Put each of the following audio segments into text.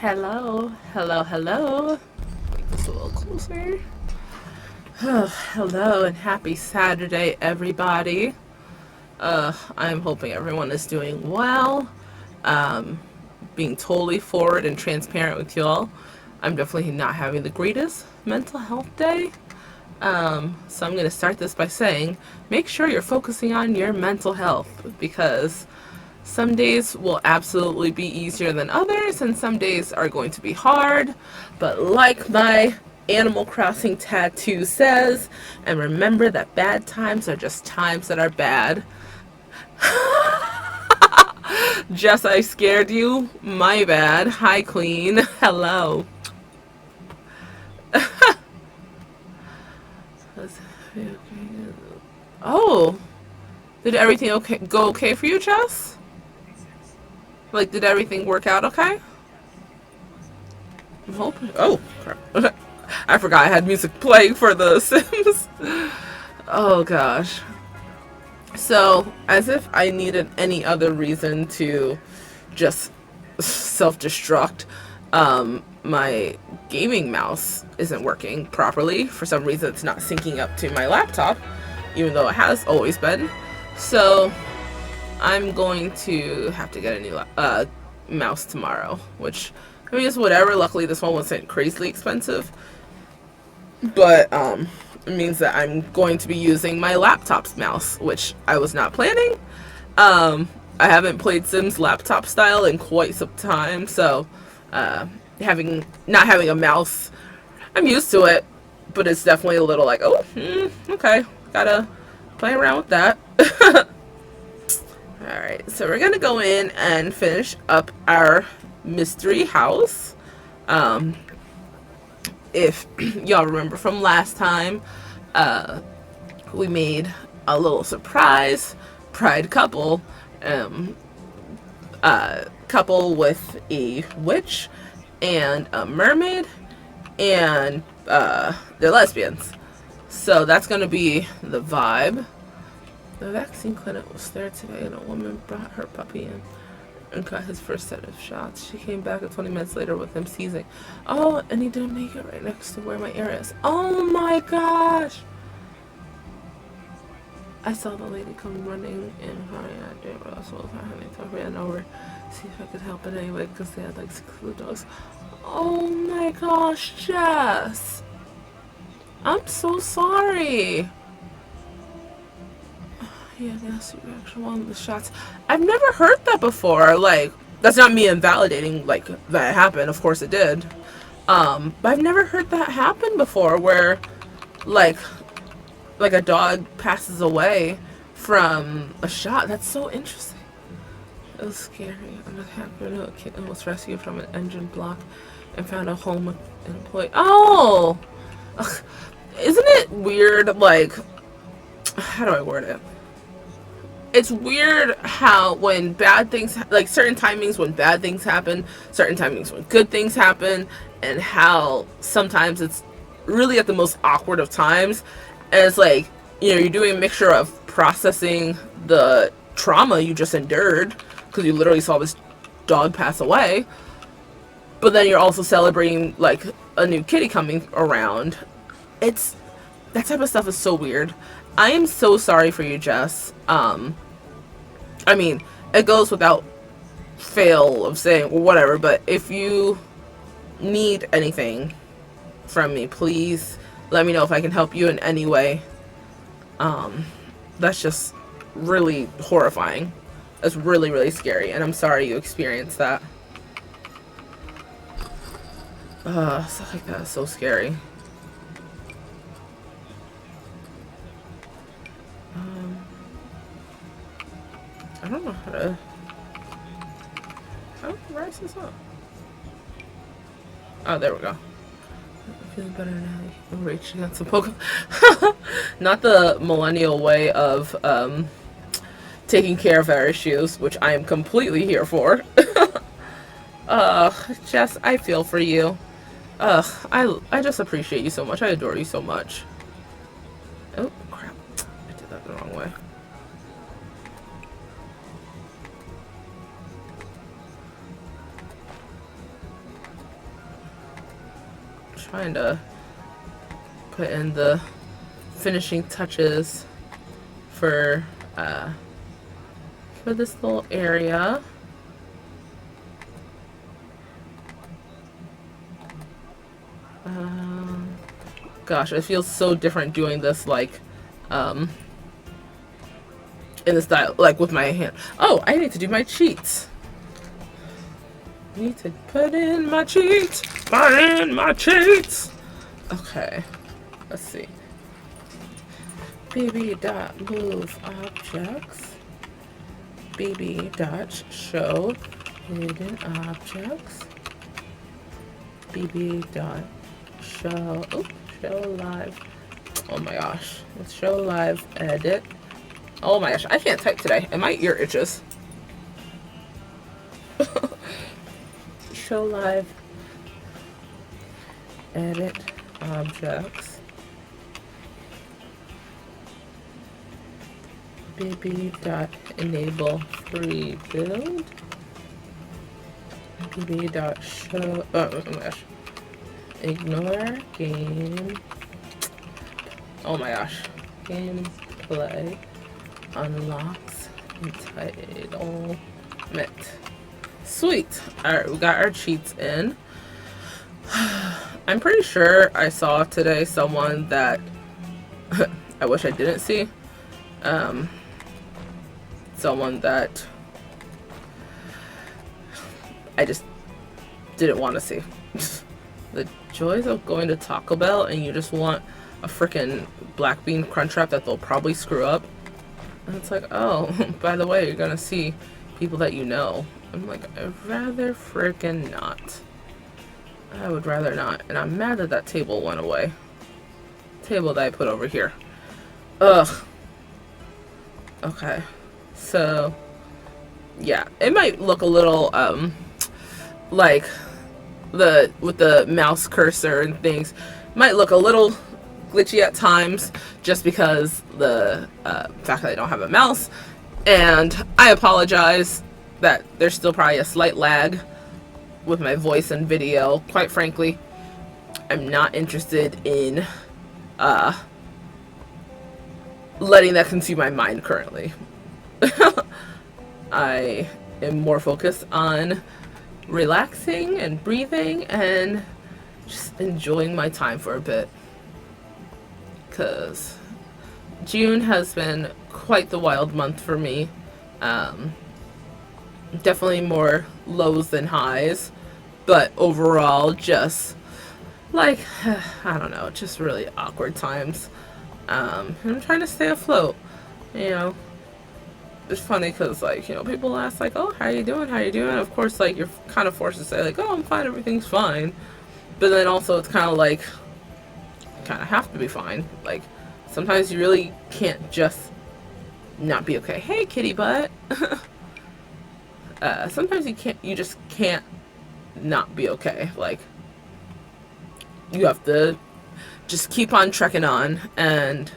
Hello, hello, hello. Make this a little closer. Oh, hello and happy Saturday, everybody. I'm hoping everyone is doing well. Um, Being totally forward and transparent with y'all. I'm definitely not having the greatest mental health day. So I'm going to start this by saying, make sure you're focusing on your mental health because some days will absolutely be easier than others, and some days are going to be hard. But like my Animal Crossing tattoo says, and remember that bad times are just times that are bad. Jess, I scared you. My bad. Hi, Queen. Hello. Oh, did everything go okay for you, Jess? Like, did everything work out okay? I'm hoping. Oh, crap. I forgot I had music playing for The Sims. Oh gosh. So, as if I needed any other reason to just self-destruct, my gaming mouse isn't working properly. For some reason, it's not syncing up to my laptop, even though it has always been. So, I'm going to have to get a new mouse tomorrow, which I mean, it's whatever. Luckily, this one wasn't crazily expensive, but it means that I'm going to be using my laptop's mouse, which I was not planning. I haven't played Sims laptop style in quite some time, so having not having a mouse, I'm used to it, but it's definitely a little like, oh, okay, gotta play around with that. Alright, so we're gonna go in and finish up our mystery house. If y'all remember from last time, we made a little surprise pride couple, couple with a witch and a mermaid, and they're lesbians. So that's gonna be the vibe. The vaccine clinic was there today, and a woman brought her puppy in and got his first set of shots. She came back 20 minutes later with him seizing. Oh, and he didn't make it right next to where my ear is. Oh my gosh! I saw the lady come running in. I didn't realize what was happening, so I ran over to see if I could help it anyway, because they had like 6 little dogs. Oh my gosh, Jess! I'm so sorry! Yeah, nasty reaction on the shots. I've never heard that before. Like, that's not me invalidating like that happened. Of course it did. But I've never heard that happen before, where like a dog passes away from a shot. That's so interesting. It was scary. I'm a hacker. A kitten was rescued from an engine block and found a home with an employee. Oh, ugh. Isn't it weird? Like, how do I word it? It's weird how when bad things, like certain timings when bad things happen, certain timings when good things happen, and how sometimes it's really at the most awkward of times. And it's like, you know, you're doing a mixture of processing the trauma you just endured, because you literally saw this dog pass away, but then you're also celebrating like a new kitty coming around. It's, that type of stuff is so weird. I am so sorry for you, Jess. I mean, it goes without fail of saying, well, whatever, but if you need anything from me, please let me know if I can help you in any way. That's just really horrifying. That's really, really scary, and I'm sorry you experienced that. Stuff like that is so scary. I don't know how to rise this up. Oh, there we go. I'm feeling better now. I'm reaching out some Pokemon. Not the millennial way of taking care of our issues, which I am completely here for. Jess, I feel for you. I just appreciate you so much. I adore you so much. Oh, crap. I did that the wrong way. trying to put in the finishing touches for this little area. Gosh, it feels so different doing this like in the style, like with my hand. Oh, I need to do my cheats. Need to put in my cheats. Put in my cheats. Okay, let's see. BB dot move objects. BB dot show hidden objects. BB dot show. Oops. Show live. Oh my gosh. Let's show live edit. Oh my gosh. I can't type today. And my ear itches. Show live edit objects. BB dot enable free build. BB dot show. Oh my gosh. Ignore game. Oh my gosh. Gameplay unlocks entitlement. Sweet. Alright, we got our cheats in. I'm pretty sure I saw today someone that I wish I didn't see. Someone that I just didn't want to see. The joys of going to Taco Bell and you just want a freaking black bean crunch wrap that they'll probably screw up. And it's like, oh, by the way, you're gonna see people that you know. I'm like, I'd rather freaking not. I would rather not. And I'm mad that that table went away. Table that I put over here. Ugh. Okay. So, yeah. It might look a little, like, with the mouse cursor and things, might look a little glitchy at times, just because the fact that I don't have a mouse. And I apologize that there's still probably a slight lag with my voice and video. Quite frankly, I'm not interested in letting that consume my mind currently. I am more focused on relaxing and breathing and just enjoying my time for a bit, because June has been quite the wild month for me. Definitely more lows than highs, but overall just like I don't know, just really awkward times. I'm trying to stay afloat, you know. It's funny because, like, you know, people ask, like, oh, how you doing, how you doing? Of course, like, you're kind of forced to say, like, oh, I'm fine, everything's fine. But then also it's kind of like, you kind of have to be fine. Like, sometimes you really can't just not be okay. Hey, kitty butt. Sometimes you just can't not be okay. Like, you have to just keep on trekking on. And,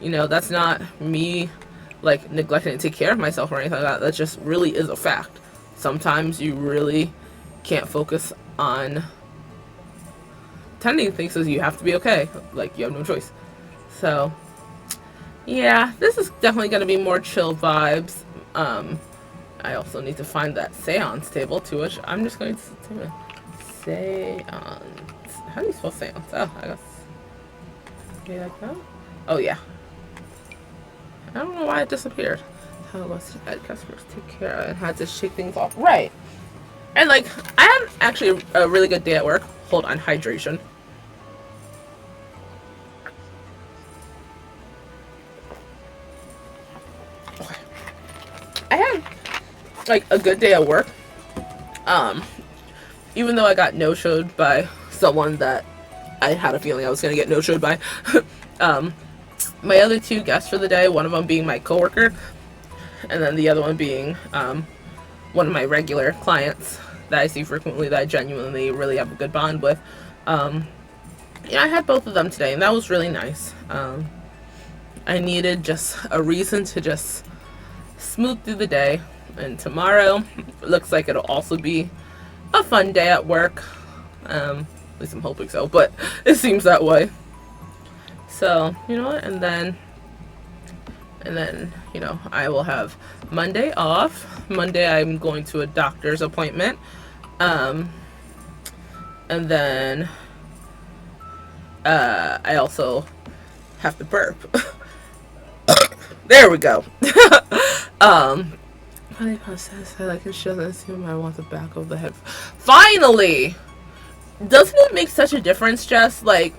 you know, that's not me like neglecting to take care of myself or anything like that. That just really is a fact. Sometimes you really can't focus on tending things because you have to be okay. Like, you have no choice. So yeah, this is definitely going to be more chill vibes. I also need to find that seance table, to which I'm just going to seance. How do you spell seance? Oh, I guess. Okay, like that. Oh yeah. I don't know why it disappeared. How was it? Customers take care and had to shake things off. Right. And like, I had actually a really good day at work. Hold on, hydration. Okay. I had like a good day at work. Even though I got no-showed by someone that I had a feeling I was gonna get no-showed by. My other two guests for the day, one of them being my coworker, and then the other one being one of my regular clients that I see frequently, that I genuinely really have a good bond with. Yeah, I had both of them today, and that was really nice. I needed just a reason to just smooth through the day, and tomorrow looks like it'll also be a fun day at work. least I'm hoping so, but it seems that way. So, you know what? And then, you know, I will have Monday off. Monday I'm going to a doctor's appointment. Um, and then I also have to burp. There we go. um, Funny process. I like it. She doesn't assume I want the back of the head. Finally, doesn't it make such a difference, Jess? Like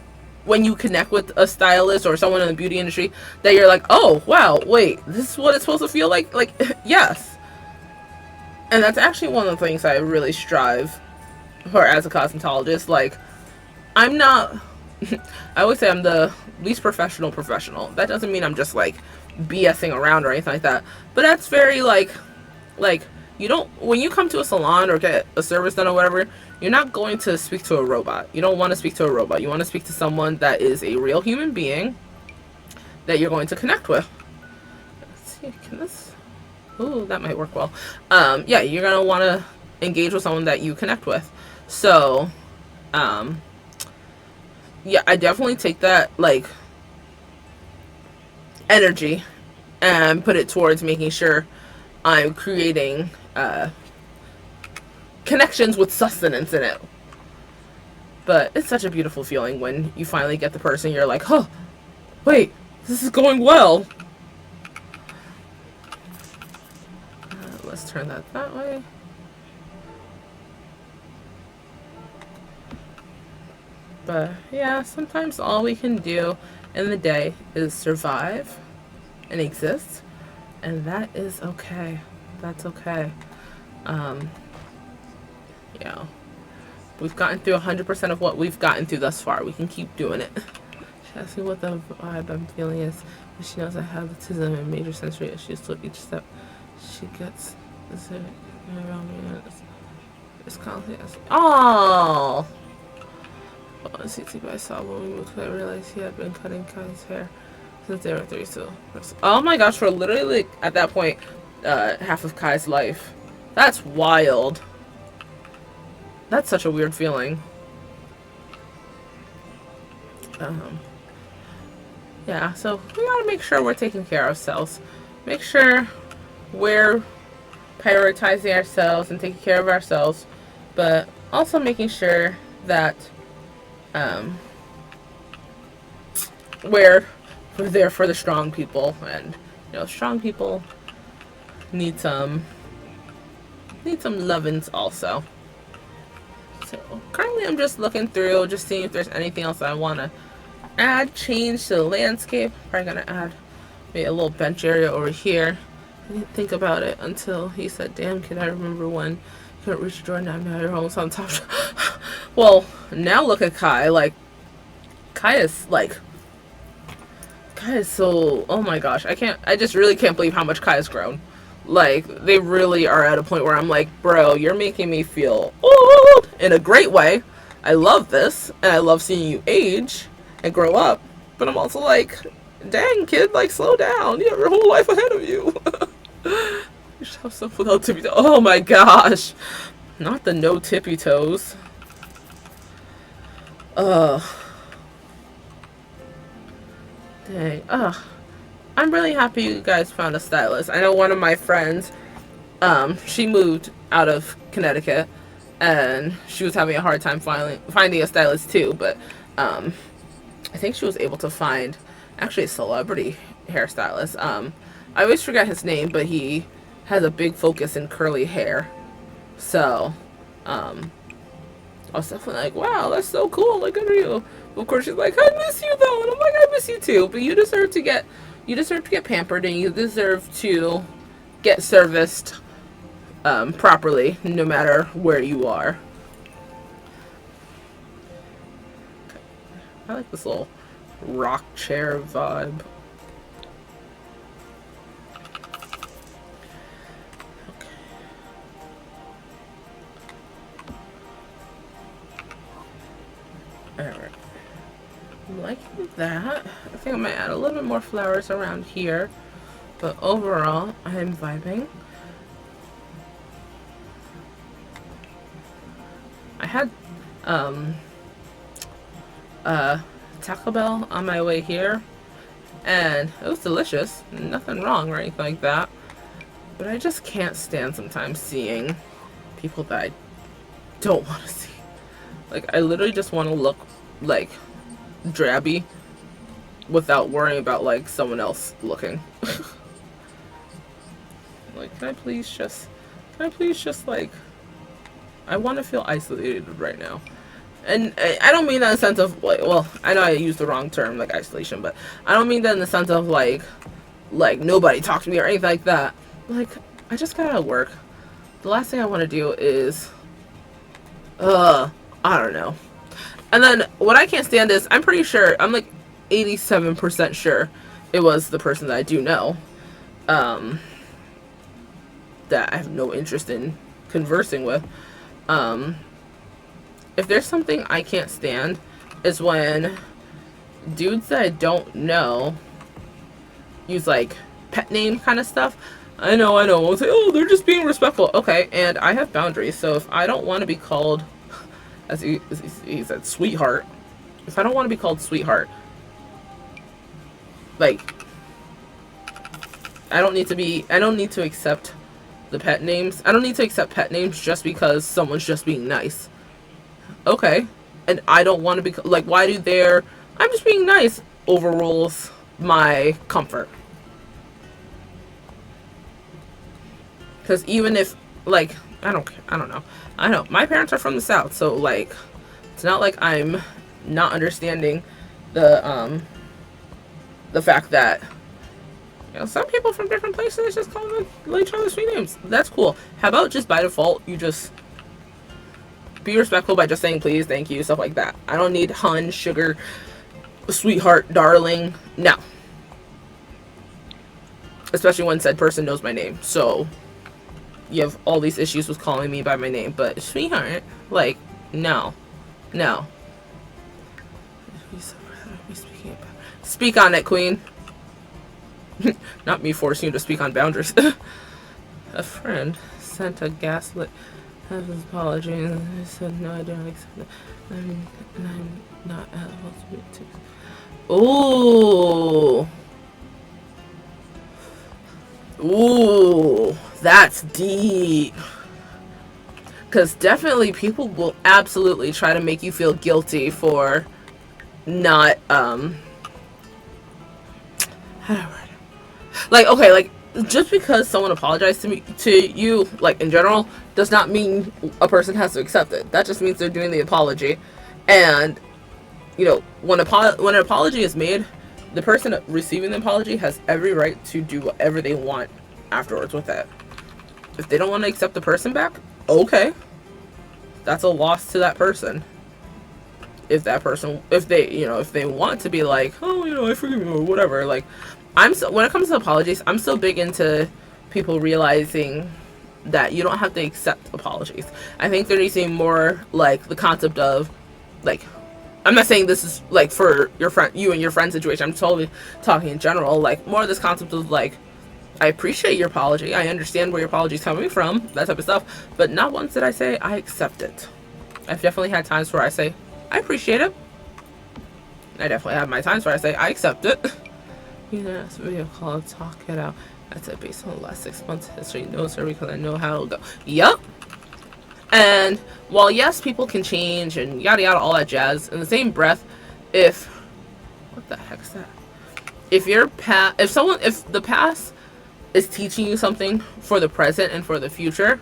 when you connect with a stylist or someone in the beauty industry, that you're like, oh wow, wait, this is what it's supposed to feel like. Like yes, and that's actually one of the things I really strive for as a cosmetologist. Like I'm not. I always say I'm the least professional. That doesn't mean I'm just like BSing around or anything like that. But that's very like you don't, when you come to a salon or get a service done or whatever, you're not going to speak to a robot. You don't want to speak to a robot. You want to speak to someone that is a real human being that you're going to connect with. Let's see, can this, ooh, that might work well. Yeah, you're gonna want to engage with someone that you connect with. So yeah, I definitely take that like energy and put it towards making sure I'm creating connections with sustenance in it. But it's such a beautiful feeling when you finally get the person you're like, oh, wait, this is going well. Let's turn that way. But yeah, sometimes all we can do in the day is survive and exist, and that is okay. That's okay. You know, we've gotten through 100% of what we've gotten through thus far. We can keep doing it. She asked me what the vibe I'm feeling is, but she knows I have autism and major sensory issues, so each step she gets is around me. It's constantly. Oh! On CT, but I saw when we moved, I realized he had been cutting Kai's hair since they were 3. So, oh my gosh, for literally like, at that point, half of Kai's life. That's wild. That's such a weird feeling. Yeah, so we gotta make sure we're taking care of ourselves. Make sure we're prioritizing ourselves and taking care of ourselves, but also making sure that we're there for the strong people, and you know, strong people need some lovin's also. So currently I'm just looking through, just seeing if there's anything else I want to add, change to the landscape. Probably gonna add maybe a little bench area over here. I didn't think about it until he said, damn kid, I remember when you couldn't reach the door, now you're almost on top. Well, now look at Kai. Like Kai is so, oh my gosh, I just really can't believe how much Kai has grown. Like, they really are at a point where I'm like, bro, you're making me feel old in a great way. I love this, and I love seeing you age and grow up, but I'm also like, dang kid, like slow down, you have your whole life ahead of you. You should have stuff without tippy toes. Oh my gosh, not the no tippy toes. Dang. I'm really happy you guys found a stylist. I know one of my friends, she moved out of Connecticut, and she was having a hard time finding a stylist too, but I think she was able to find actually a celebrity hairstylist. I always forget his name, but he has a big focus in curly hair. So, I was definitely like, wow, that's so cool, like, good for you. But of course she's like, I miss you though, and I'm like, I miss you too, but you deserve to get pampered, and you deserve to get serviced properly, no matter where you are. I like this little rock chair vibe. Alright. I'm liking that. I think I might add a little bit more flowers around here. But overall, I am vibing. I had uh, Taco Bell on my way here, and it was delicious. Nothing wrong or anything like that. But I just can't stand sometimes seeing people that I don't want to see. Like, I literally just want to look like drabby without worrying about like someone else looking. Like, can I please just like, I want to feel isolated right now. And I don't mean that in the sense of like, well, I know I used the wrong term, like isolation, but I don't mean that in the sense of like nobody talk to me or anything like that. Like, I just got out of work. The last thing I want to do is, I don't know. And then what I can't stand is, I'm pretty sure, I'm like 87% sure it was the person that I do know, that I have no interest in conversing with. If there's something I can't stand, is when dudes that I don't know use like pet name kind of stuff. I know. I'll say, oh, they're just being respectful. Okay, and I have boundaries, so if I don't want to be called, as he said, sweetheart, if I don't want to be called sweetheart, like, I don't need to accept the pet names. I don't need to accept pet names just because someone's just being nice. Okay. And I don't want to be, like, why do their, I'm just being nice, overrules my comfort? Because even if, like, I don't know. I know, my parents are from the South, so, like, it's not like I'm not understanding the fact that, you know, some people from different places just call them each other sweet names. That's cool. How about just by default, you just be respectful by just saying please, thank you, stuff like that. I don't need hun, sugar, sweetheart, darling. No. Especially when said person knows my name. So, you have all these issues with calling me by my name. But, sweetheart, like, no. No. Speak on it, queen. Not me forcing you to speak on boundaries. A friend sent a gaslit his apology and I said no, I don't accept it. I'm not eligible to be too. Ooh. Ooh, that's deep. Because definitely people will absolutely try to make you feel guilty for not how do I word it? Like, okay, like, just because someone apologized to you, like, in general, does not mean a person has to accept it. That just means they're doing the apology. And, you know, when an apology is made, the person receiving the apology has every right to do whatever they want afterwards with that. If they don't want to accept the person back, okay. That's a loss to that person. If they want to be like, oh, you know, I forgive you or whatever, like, when it comes to apologies, I'm so big into people realizing that you don't have to accept apologies. I think there needs to be more, like, the concept of, like, I'm not saying this is, like, for you and your friend situation. I'm totally talking in general, like, more of this concept of, like, I appreciate your apology. I understand where your apology is coming from, that type of stuff. But not once did I say I accept it. I've definitely had times where I say I appreciate it. I definitely have my times where I say I accept it. You know, it's a video call, talk it out. That's it, based on the last 6 months history. No, sir, because I know how it'll go. Yup. And while yes, people can change and yada yada, all that jazz, in the same breath, what the heck's that? If the past is teaching you something for the present and for the future,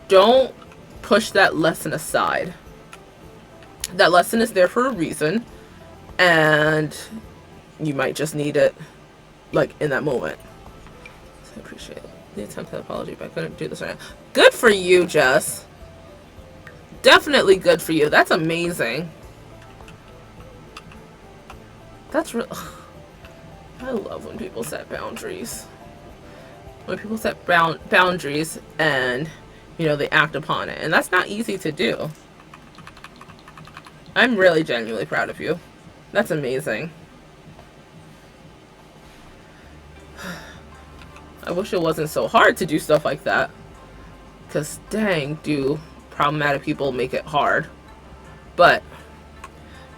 don't push that lesson aside. That lesson is there for a reason, and you might just need it, like, in that moment. So I appreciate the attempt at apology, but I couldn't do this right now. Good for you, Jess. Definitely good for you. That's amazing. That's real. I love when people set boundaries. When people set boundaries and, you know, they act upon it. And that's not easy to do. I'm really genuinely proud of you. That's amazing. I wish it wasn't so hard to do stuff like that. Because, dang, do problematic people make it hard. But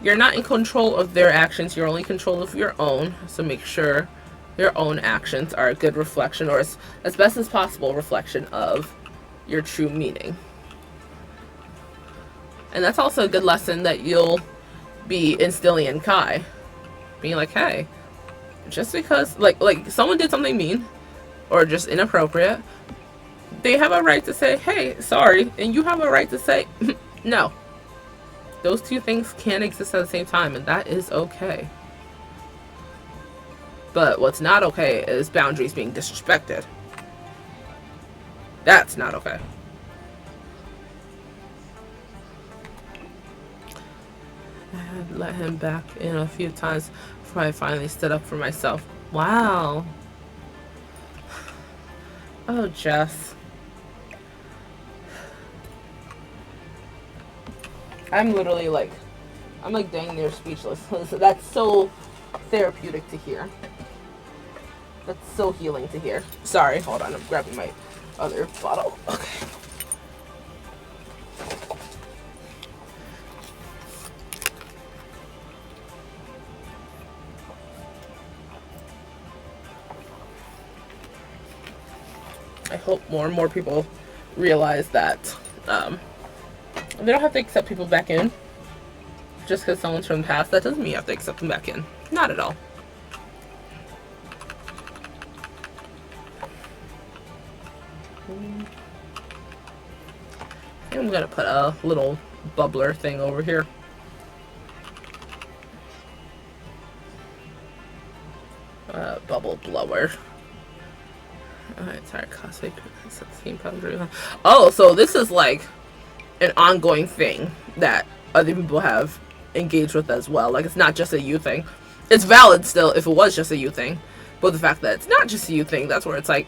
You're not in control of their actions, you're only in control of your own. So make sure your own actions are a good reflection, or as best as possible reflection of your true meaning. And that's also a good lesson that you'll be instilling in Kai. Being like, hey, just because like someone did something mean or just inappropriate, they have a right to say, hey, sorry, and you have a right to say no. Those two things can exist at the same time, and that is okay. But what's not okay is boundaries being disrespected. That's not okay. I had let him back in a few times before I finally stood up for myself. Wow. Oh, Jess. I'm literally like, I'm like dang near speechless. That's so therapeutic to hear. That's so healing to hear. Sorry, hold on, I'm grabbing my other bottle. Okay. I hope more and more people realize that they don't have to accept people back in just because someone's from the past. That doesn't mean you have to accept them back in. Not at all. I'm gonna put a little bubbler thing over here. Bubble blower. Entire cosplay theme boundary. Oh, so this is like an ongoing thing that other people have engaged with as well. Like, it's not just a you thing. It's valid still if it was just a you thing, but the fact that it's not just a you thing, that's where it's like,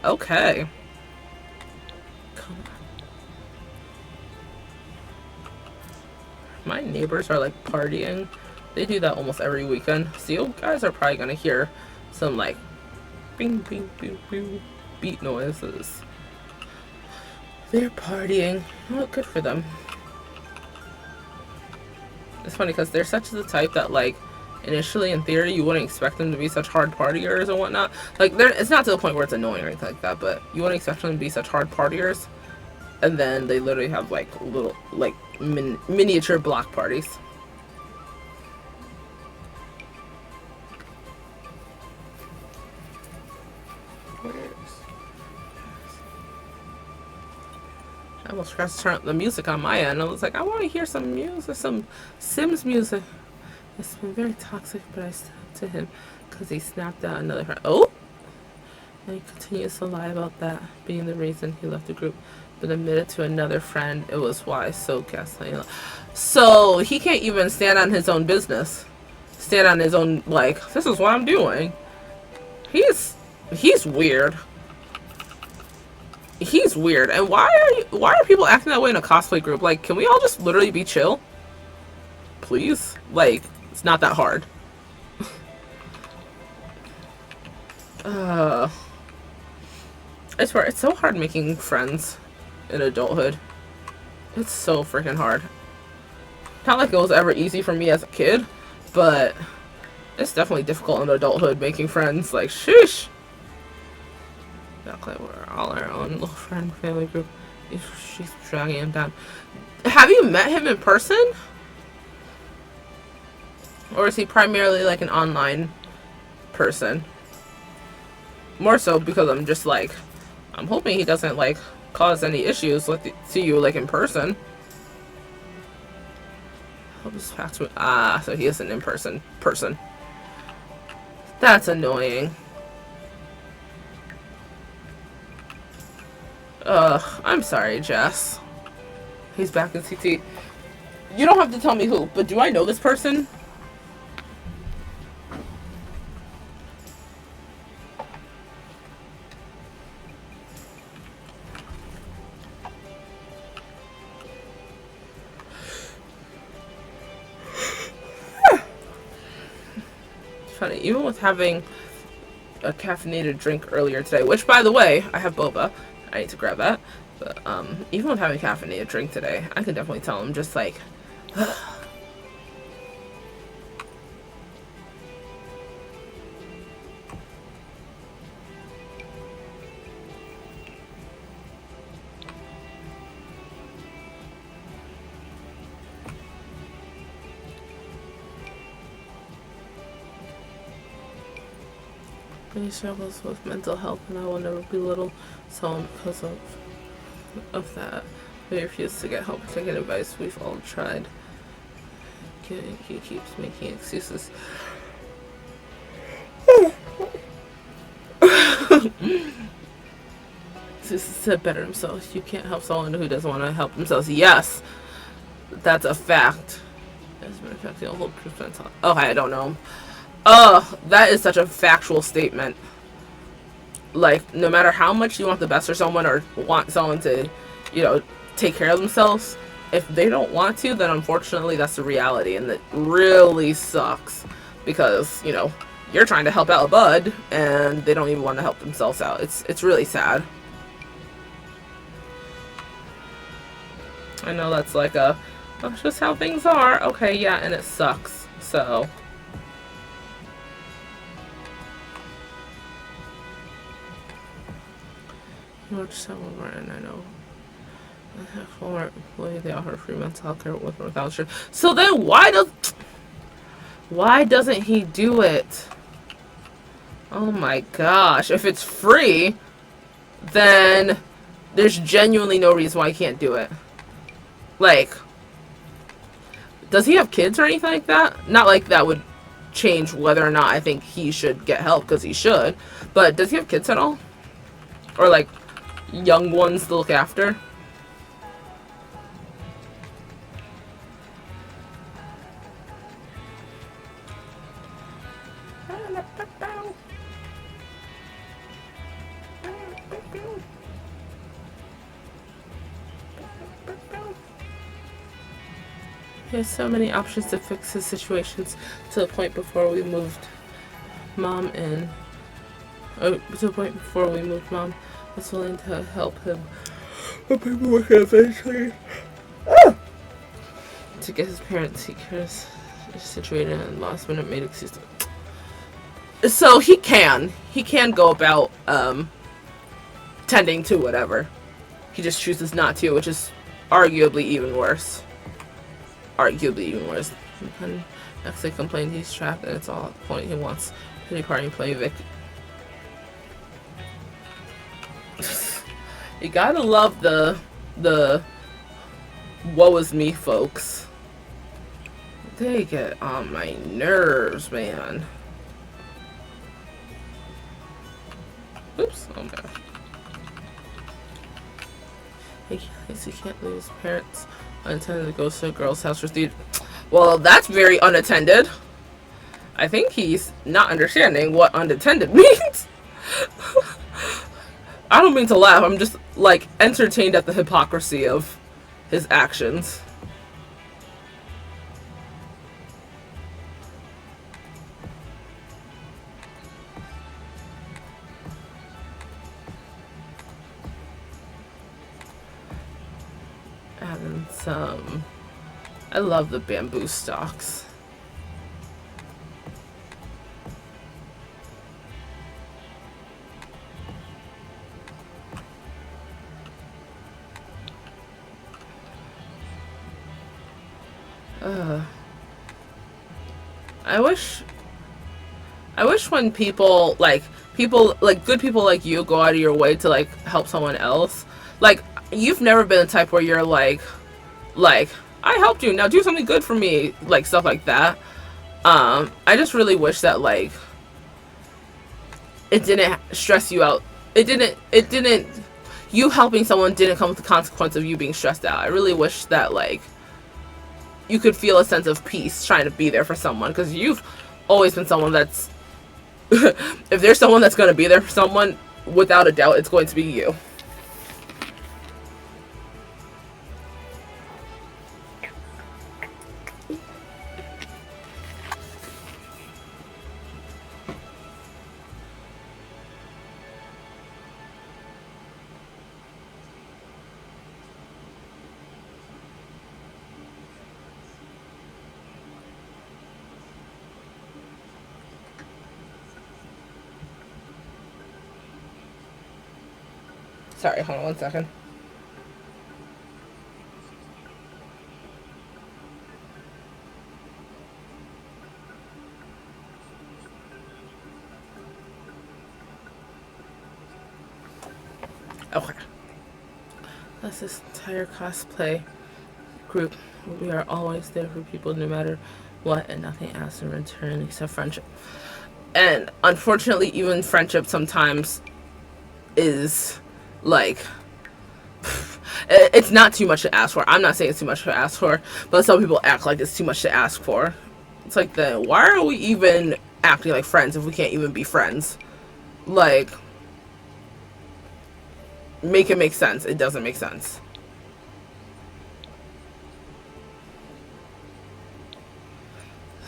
okay. My neighbors are like partying. They do that almost every weekend. So you guys are probably gonna hear some like bing bing bing bing beat noises. They're partying. Well, good for them. It's funny because they're such the type that like initially in theory you wouldn't expect them to be such hard partiers and whatnot. Like it's not to the point where it's annoying or anything like that, but you wouldn't expect them to be such hard partiers. And then they literally have like little like miniature block parties. I almost forgot to turn up the music on my end. I was like, I want to hear some music, some Sims music. It's been very toxic, but I stood up to him because he snapped out another friend. Oh! And he continues to lie about that being the reason he left the group, but admitted to another friend it was why. So gaslighting. So he can't even stand on his own business. Stand on his own, like, this is what I'm doing. He's weird. He's weird. And why are people acting that way in a cosplay group? Like, can we all just literally be chill? Please? Like, it's not that hard. I swear, it's so hard making friends in adulthood. It's so freaking hard. Not like it was ever easy for me as a kid, but it's definitely difficult in adulthood making friends. Like, sheesh. We're all our own little friend family group. She's dragging him down. Have you met him in person? Or is he primarily like an online person? More so because I'm just like, I'm hoping he doesn't like cause any issues with to you like in person. Ah, so he is an in-person person. That's annoying. I'm sorry, Jess. He's back in CT. You don't have to tell me who, but do I know this person? Funny, even with having a caffeinated drink earlier today, which by the way, I have boba. I need to grab that. But even with having a caffeinated drink today, I can definitely tell I'm just like Many struggles with mental health, and I will never belittle someone because of that. We refuse to get help or take advice. We've all tried. He keeps making excuses. To better himself. You can't help someone who doesn't want to help themselves. Yes, that's a fact. As a matter of fact, the whole percentile. Oh, I don't know. That is such a factual statement. Like, no matter how much you want the best for someone or want someone to, you know, take care of themselves, if they don't want to, then unfortunately that's the reality, and it really sucks because, you know, you're trying to help out a bud and they don't even want to help themselves out. It's really sad. I know that's like that's just how things are. Okay, yeah, and it sucks. So watch someone and I know they offer free mental health care with or without insurance. So then why doesn't he do it? Oh my gosh. If it's free, then there's genuinely no reason why he can't do it. Like, does he have kids or anything like that? Not like that would change whether or not I think he should get help, because he should. But does he have kids at all? Or like young ones to look after? He has so many options to fix his situations, to the point before we moved mom in. To the point before we moved mom was willing to help him. But paperwork eventually. To get his parents, he cares situated and last minute made excuses. So he can go about tending to whatever. He just chooses not to, which is arguably even worse. And next they complain he's trapped and it's all at the point he wants pity party and play Vic. You gotta love the woe is me folks. They get on my nerves, man. Oops, oh my gosh. He can't leave his parents unattended to go to a girl's house for theater. Well, that's very unattended. I think he's not understanding what unattended means. I don't mean to laugh, I'm just, like, entertained at the hypocrisy of his actions. And some... I love the bamboo stalks. I wish when people like good people like you go out of your way to like help someone else. Like, you've never been the type where you're like I helped you, now do something good for me, like stuff like that. I just really wish that like it didn't stress you out. It didn't you helping someone didn't come with the consequence of you being stressed out. I really wish that like you could feel a sense of peace trying to be there for someone, because you've always been someone that's if there's someone that's going to be there for someone, without a doubt it's going to be you. Sorry, hold on 1 second. Okay. That's this entire cosplay group. We are always there for people no matter what, and nothing else in return except friendship. And unfortunately, even friendship sometimes is like it's not too much to ask for. I'm not saying it's too much to ask for, but some people act like it's too much to ask for. It's like, then why are we even acting like friends if we can't even be friends? Like, make it make sense. It doesn't make sense.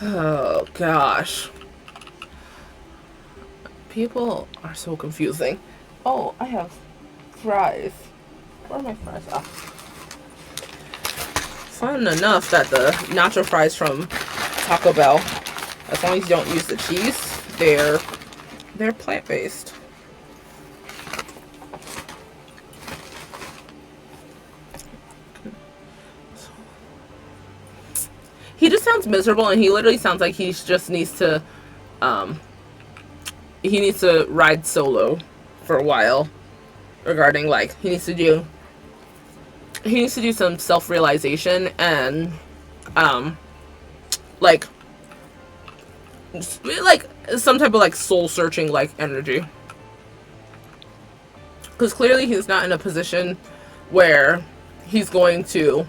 Oh gosh, people are so confusing. Oh, I have fries. Where are my fries? Ah. Fun enough that the nacho fries from Taco Bell, as long as you don't use the cheese, they're plant based. He just sounds miserable, and he literally sounds like he just needs to, um, he needs to ride solo for a while. Regarding, like, he needs to do some self realization and, um, like some type of like soul searching like energy, because clearly he's not in a position where he's going to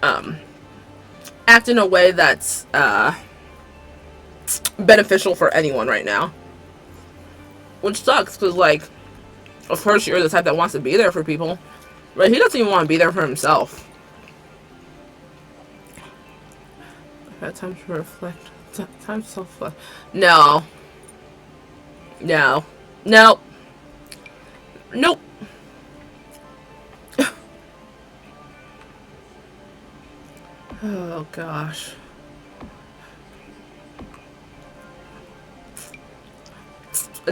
um act in a way that's beneficial for anyone right now, which sucks because, like, of course you're the type that wants to be there for people, but he doesn't even want to be there for himself. I've had time to reflect. Time to self-reflect. No. No. No. Nope. Oh gosh.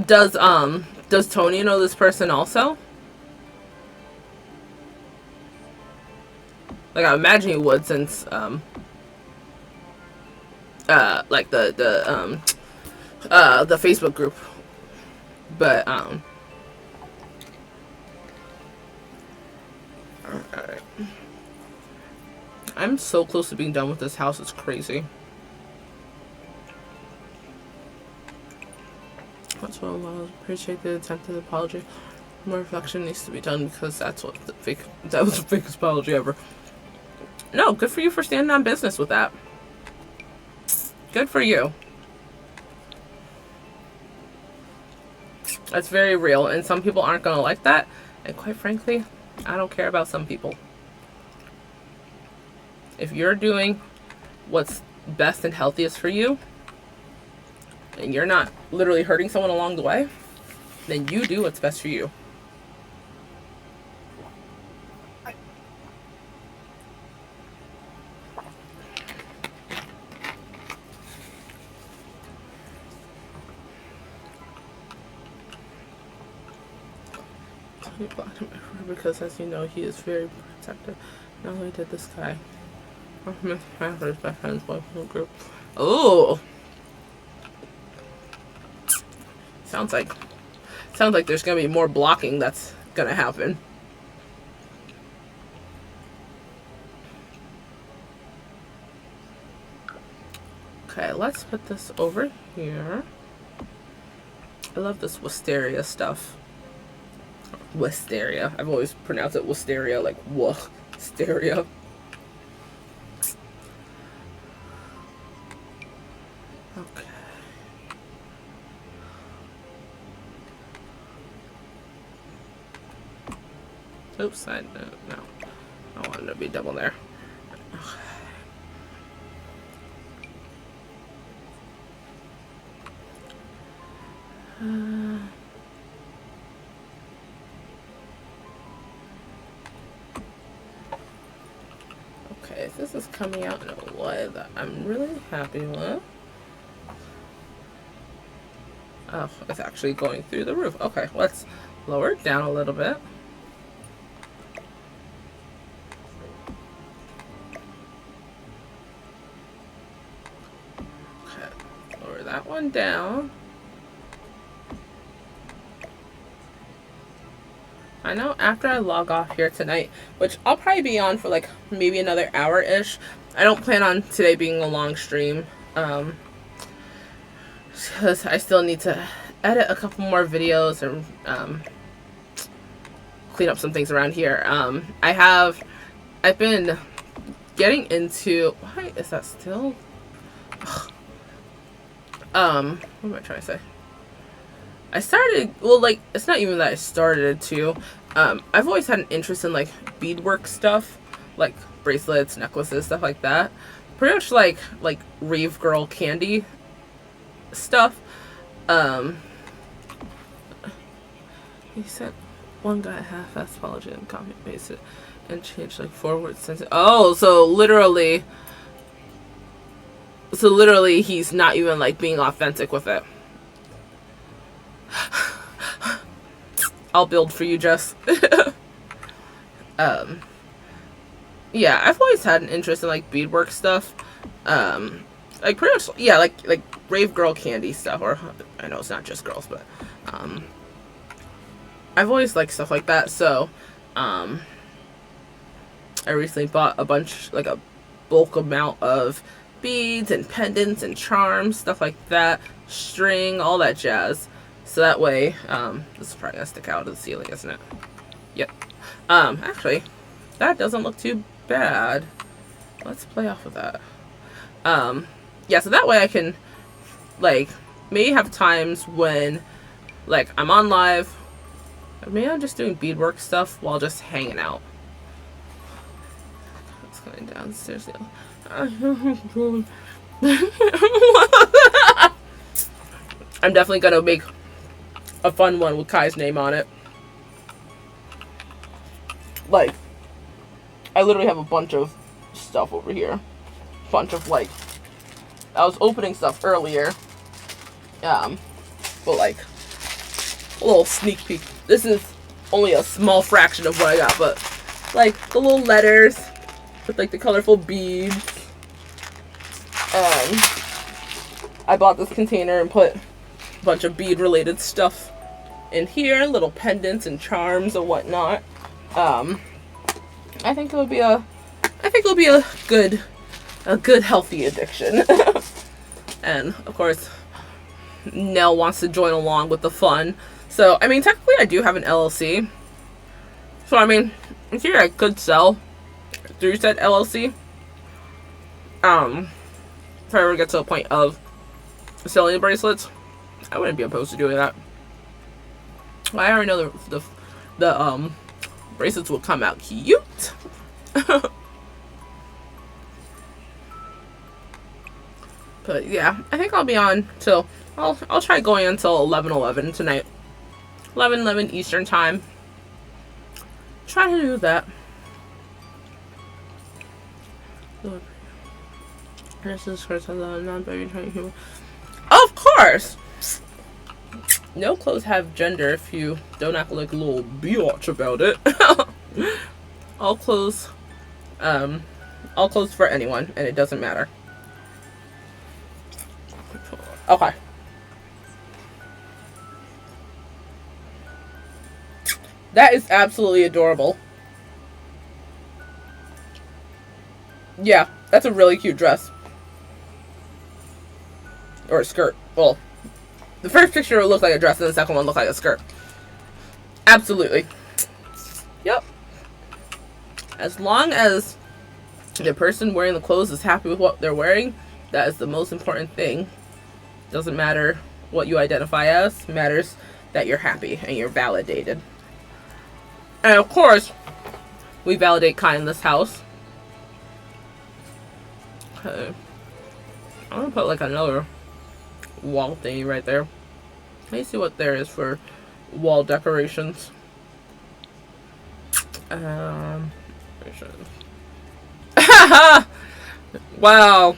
Does Tony know this person also? Like, I imagine he would, since like the Facebook group. But alright. I'm so close to being done with this house, it's crazy. That's what I appreciate the attempted apology. More reflection needs to be done, because that was the fakest apology ever. No, good for you for standing on business with that. Good for you. That's very real, and some people aren't gonna like that. And quite frankly, I don't care about some people. If you're doing what's best and healthiest for you, and you're not literally hurting someone along the way, then you do what's best for you. He blocked him because, as you know, he is very protective. Not only did this guy miss his best friend's boyfriend group. Oh, sounds like there's gonna be more blocking that's gonna happen. Okay, let's put this over here. I love this wisteria stuff. Wisteria. I've always pronounced it wisteria, like wisteria. Okay. Oops, no. I wanted to be double there. Okay, this is coming out in a way that I'm really happy with. Oh, it's actually going through the roof. Okay, let's lower it down a little bit. Okay, lower that one down. I know after I log off here tonight, which I'll probably be on for like maybe another hour-ish. I don't plan on today being a long stream. Because I still need to edit a couple more videos and clean up some things around here. I've been getting into, why is that still? What am I trying to say? I started, well, like, it's not even that I started to. I've always had an interest in, like, beadwork stuff, like bracelets, necklaces, stuff like that. Pretty much like rave girl candy stuff. He said one guy half-assed apology and copy pasted and changed like forward sentence. Oh, so literally he's not even like being authentic with it. I'll build for you, Jess. Yeah, I've always had an interest in like beadwork stuff. Like pretty much, yeah, like rave girl candy stuff, or I know it's not just girls, but I've always liked stuff like that. So I recently bought a bunch, like a bulk amount of beads and pendants and charms, stuff like that, string, all that jazz. So that way, this is probably gonna stick out of the ceiling, isn't it? Yep. Actually, that doesn't look too bad. Let's play off of that. Yeah, so that way I can, like, maybe have times when, like, I'm on live, or maybe I'm just doing beadwork stuff while just hanging out. It's going downstairs now. I'm definitely gonna make a fun one with Kai's name on it. Like, I literally have a bunch of stuff over here. Bunch of, like, I was opening stuff earlier. But like, a little sneak peek. This is only a small fraction of what I got, but like the little letters with like the colorful beads. I bought this container and put a bunch of bead related stuff in here, little pendants and charms and whatnot. I think it'll be a good healthy addiction. And of course Nell wants to join along with the fun. So I mean, technically I do have an LLC, so I mean in theory I could sell through said LLC. If I ever get to a point of selling the bracelets, I wouldn't be opposed to doing that. Well, I already know the bracelets will come out cute. But yeah, I think I'll be on till I'll try going until 11:11 tonight. 11:11 Eastern time. Try to do that. Of course. No clothes have gender if you don't act like a little biatch about it. all clothes for anyone, and it doesn't matter. Okay. That is absolutely adorable. Yeah, that's a really cute dress. Or a skirt. Well, the first picture looked like a dress and the second one looked like a skirt. Absolutely. Yep. As long as the person wearing the clothes is happy with what they're wearing, that is the most important thing. Doesn't matter what you identify as. It matters that you're happy and you're validated. And of course, we validate Kai in this house. Okay. I'm gonna put like another wall thingy right there. Let me see what there is for wall decorations. Wow.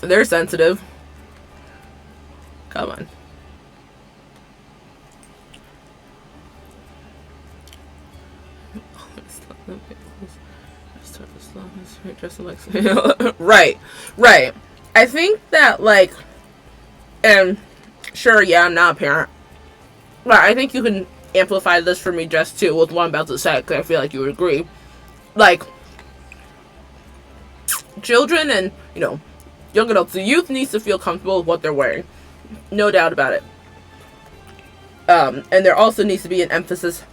They're sensitive. Come on. Right. I think that, like, and sure, yeah, I'm not a parent, but I think you can amplify this for me just too with what I'm about to say, because I feel like you would agree. Like, children and, you know, young adults, the youth needs to feel comfortable with what they're wearing. No doubt about it. And there also needs to be an emphasis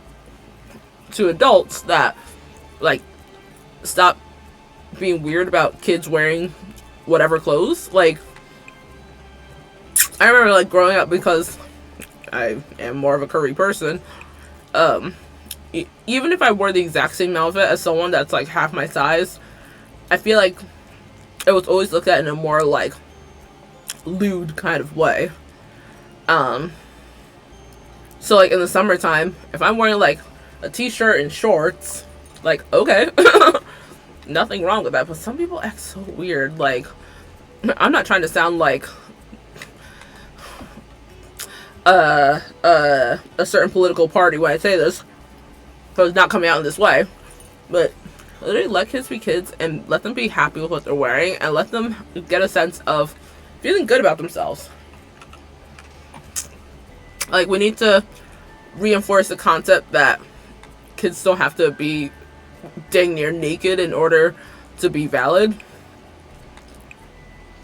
to adults that, like, stop being weird about kids wearing whatever clothes. Like, I remember, like, growing up, because I am more of a curvy person, even if I wore the exact same outfit as someone that's, like, half my size, I feel like it was always looked at in a more, like, lewd kind of way. So, like, in the summertime, if I'm wearing, like, a t-shirt and shorts, like, okay. Nothing wrong with that, but some people act so weird. Like, I'm not trying to sound like a certain political party when I say this, so it's not coming out in this way, but literally let kids be kids and let them be happy with what they're wearing and let them get a sense of feeling good about themselves. Like, we need to reinforce the concept that kids don't have to be dang near naked in order to be valid.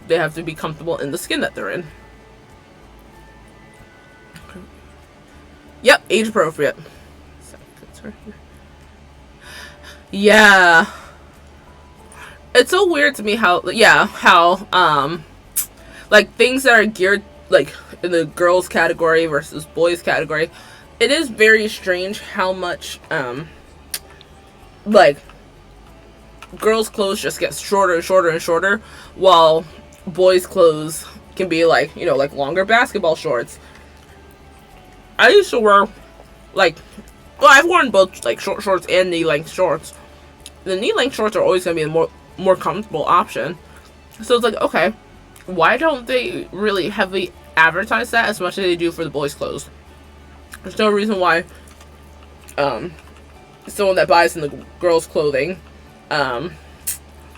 They have to be comfortable in the skin that they're in. Yep, age appropriate. Yeah. It's so weird to me how like, things that are geared, like, in the girls category versus boys category, it is very strange how much, like, girls' clothes just get shorter and shorter and shorter, while boys' clothes can be, like, you know, like, longer basketball shorts. I used to wear, like, well, I've worn both, like, short shorts and knee-length shorts. The knee-length shorts are always going to be the more comfortable option. So it's like, okay, why don't they really heavily advertise that as much as they do for the boys' clothes? There's no reason why someone that buys in the girls' clothing, there's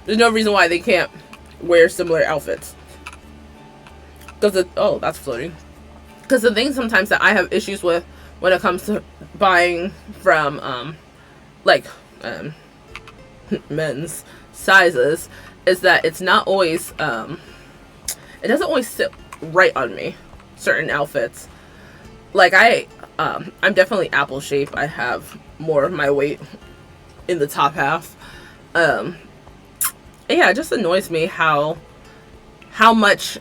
no reason why they can't wear similar outfits. Because oh, that's floating. Because the thing sometimes that I have issues with when it comes to buying from men's sizes is that it's not always it doesn't always sit right on me, certain outfits. Like, I'm definitely apple shape. I have more of my weight in the top half. Yeah, it just annoys me how much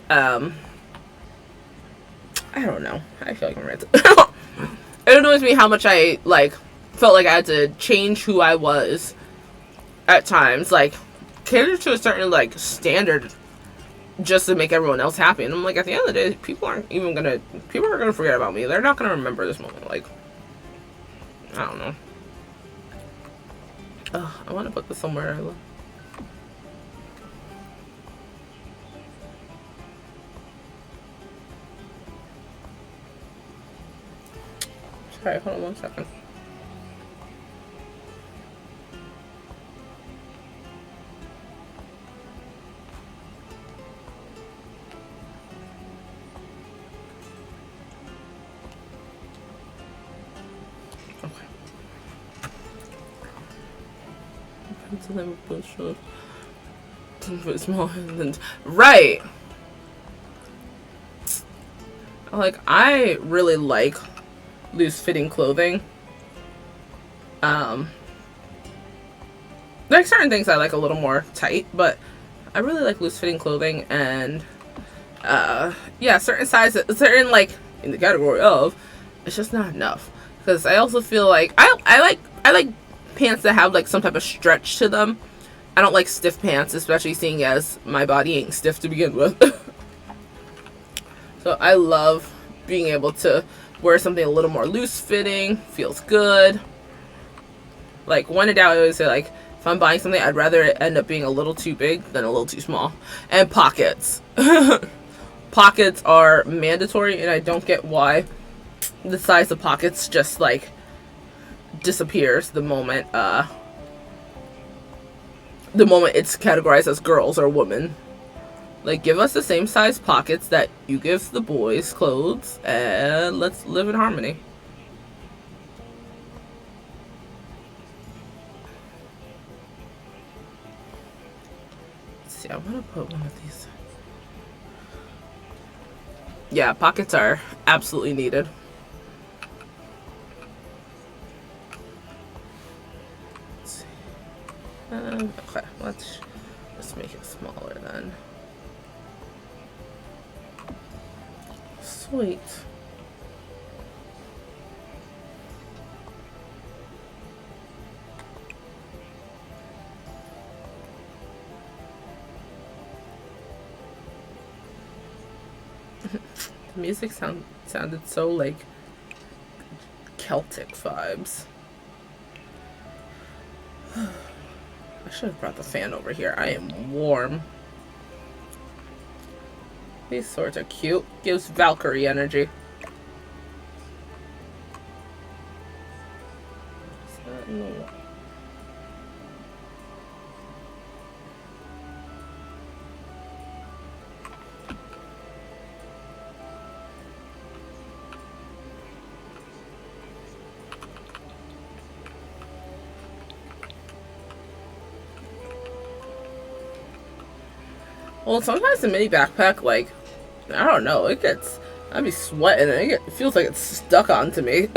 I don't know. I feel like I'm ranting. It annoys me how much I, like, felt like I had to change who I was at times. Like, cater to a certain, like, standard just to make everyone else happy. And I'm like, at the end of the day, people are gonna forget about me. They're not gonna remember this moment. Like, I don't know. I want to put this somewhere. Sorry, hold on 1 second. Right. Like, I really like loose fitting clothing. Like, certain things I like a little more tight, but I really like loose fitting clothing. And yeah, certain sizes, certain, like, in the category of, it's just not enough. Because I also feel like I like pants that have, like, some type of stretch to them. I don't like stiff pants, especially seeing as my body ain't stiff to begin with. So I love being able to wear something a little more loose fitting, feels good. Like, when in doubt, I always say, like, if I'm buying something, I'd rather it end up being a little too big than a little too small. And pockets. Pockets are mandatory, and I don't get why the size of pockets just, like, disappears the moment it's categorized as girls or women. Like, give us the same size pockets that you give the boys' clothes, and let's live in harmony. see, I want to put one of these. Yeah, pockets are absolutely needed. Let's see. Okay, let's just make it smaller then. Sweet. The music sounded so like Celtic vibes. I should have brought the fan over here. I am warm. These swords are cute. Gives Valkyrie energy. No. Well, sometimes the mini backpack, like, I don't know, I'd be sweating and it feels like it's stuck onto me.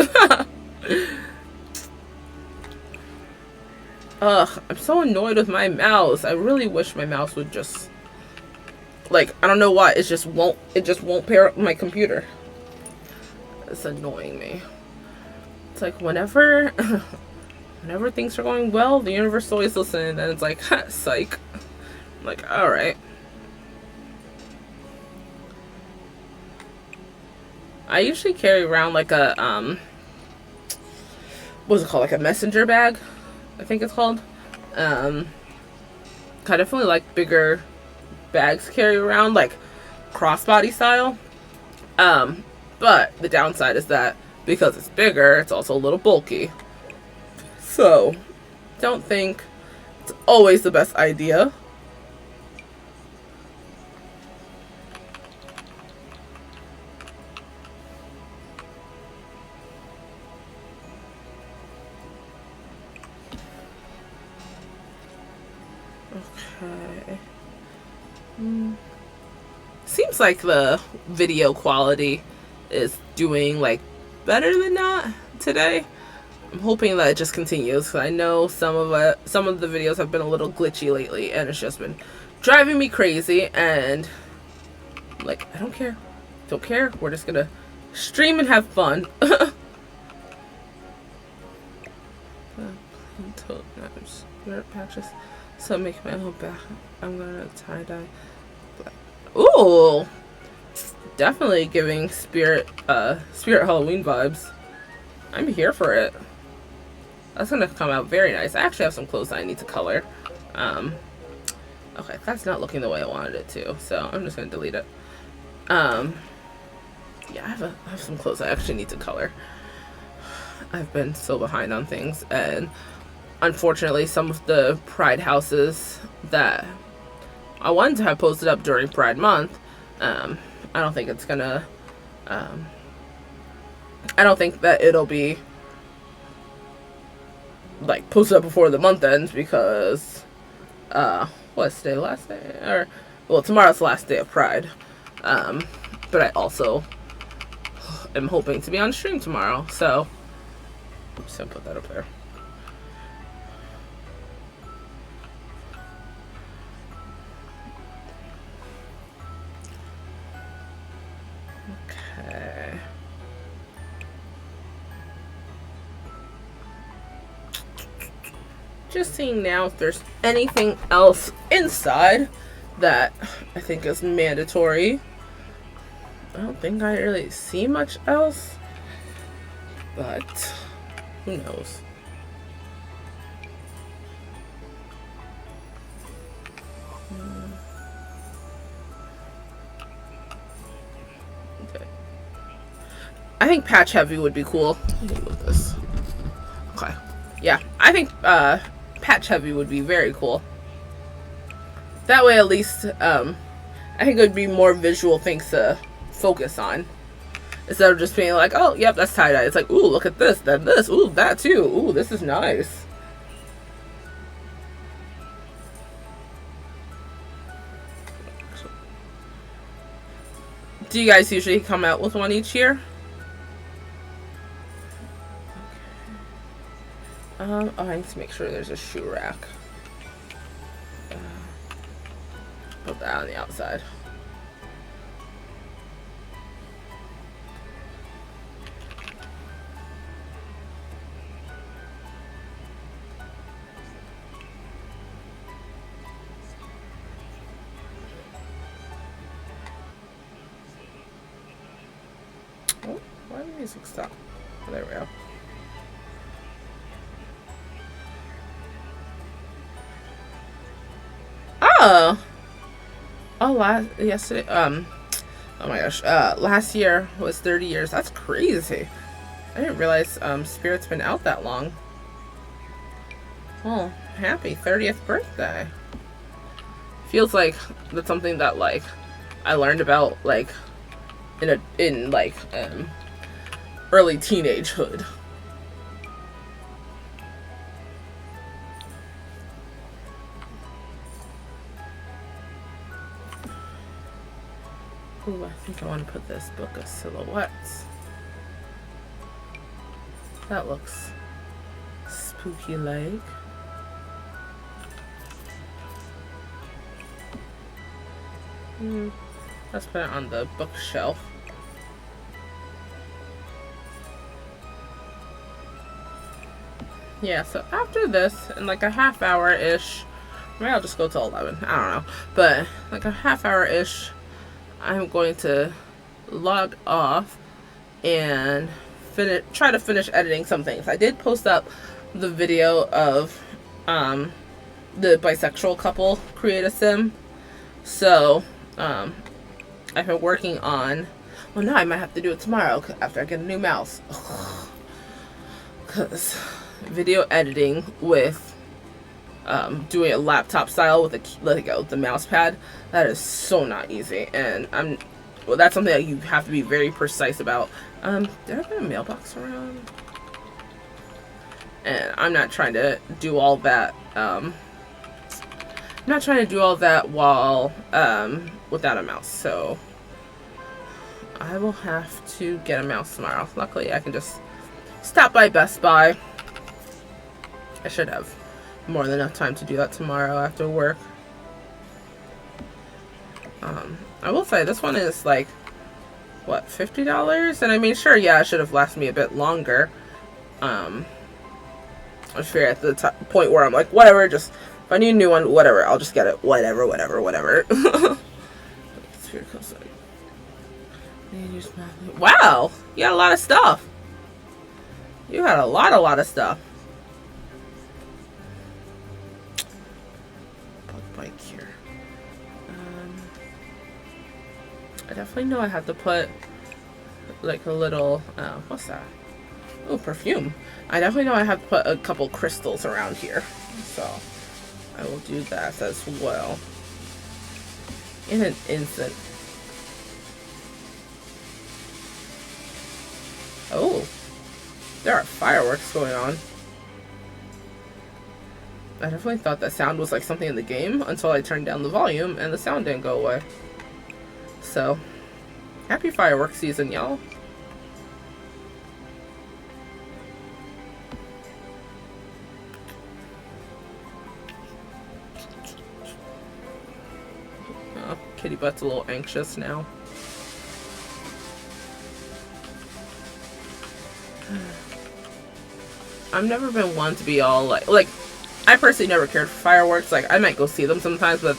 Ugh, I'm so annoyed with my mouse. I really wish my mouse would just, like, I don't know why, it just won't pair up with my computer. It's annoying me. It's like whenever things are going well, the universe always listens, and then it's like, ha, psych. I'm like, alright. I usually carry around like a, what's it called? Like a messenger bag, I think it's called. I definitely like bigger bags to carry around, like crossbody style. But the downside is that because it's bigger, it's also a little bulky. So, don't think it's always the best idea. Okay. Seems like the video quality is doing like better than not today. I'm hoping that it just continues, because I know some of the videos have been a little glitchy lately, and it's just been driving me crazy. And like, I don't care. We're just gonna stream and have fun. Patches. So make my own back. I'm gonna tie dye. Ooh, definitely giving spirit Halloween vibes. I'm here for it. That's gonna come out very nice. I actually have some clothes that I need to color. Okay, that's not looking the way I wanted it to, so I'm just gonna delete it. Yeah, I have some clothes I actually need to color. I've been so behind on things, and unfortunately, some of the Pride houses that I wanted to have posted up during Pride Month, I don't think it's gonna, I don't think that it'll be, like, posted up before the month ends, because, what's today, last day? Or, well, tomorrow's the last day of Pride, but I also am hoping to be on stream tomorrow, so, I'm just gonna put that up there. Okay. Just seeing now if there's anything else inside that I think is mandatory. I don't think I really see much else, but who knows. Okay. I think patch heavy would be cool. With this. Okay. Yeah, I think patch heavy would be very cool. That way, at least, I think it would be more visual things to focus on, instead of just being like, oh, yep, that's tie-dye. It's like, ooh, look at this, then this, ooh, that too, ooh, this is nice. Do you guys usually come out with one each year? Oh, I need to make sure there's a shoe rack. Put that on the outside. Oh, why did the music stop? Oh, there we go. Oh. Oh, yesterday, oh my gosh, last year was 30 years. That's crazy. I didn't realize, Spirit's been out that long. Oh, happy 30th birthday. Feels like that's something that, like, I learned about, like, in early teenagehood. Ooh, I think I want to put this book of silhouettes. That looks spooky-like. Let's put it on the bookshelf. Yeah, so after this, in like a half hour-ish, maybe I'll just go till 11, I don't know, but like a half hour-ish, I'm going to log off and try to finish editing some things. I did post up the video of the bisexual couple create a sim, so I've been working on, well, now I might have to do it tomorrow after I get a new mouse, because video editing with doing a laptop style with the mouse pad, that is so not easy, and well, that's something that you have to be very precise about. Did I put a mailbox around? And I'm not trying to do all that. I'm not trying to do all that while without a mouse, so I will have to get a mouse tomorrow. Luckily, I can just stop by Best Buy. I should have more than enough time to do that tomorrow after work. I will say this one is like, what, $50? And I mean, sure, yeah, it should have lasted me a bit longer. I'm sure at the point where I'm like, whatever, just if I need a new one, whatever, I'll just get it. Whatever. Wow, you got a lot of stuff. You had a lot of stuff. Bug bike here. I definitely know I have to put like a little, what's that? Oh, perfume. I definitely know I have to put a couple crystals around here. So I will do that as well. In an instant. Oh, there are fireworks going on. I definitely thought that sound was like something in the game until I turned down the volume and the sound didn't go away. So, happy fireworks season, y'all. Oh, Kitty Butt's a little anxious now. I've never been one to be all like I personally never cared for fireworks. Like, I might go see them sometimes, but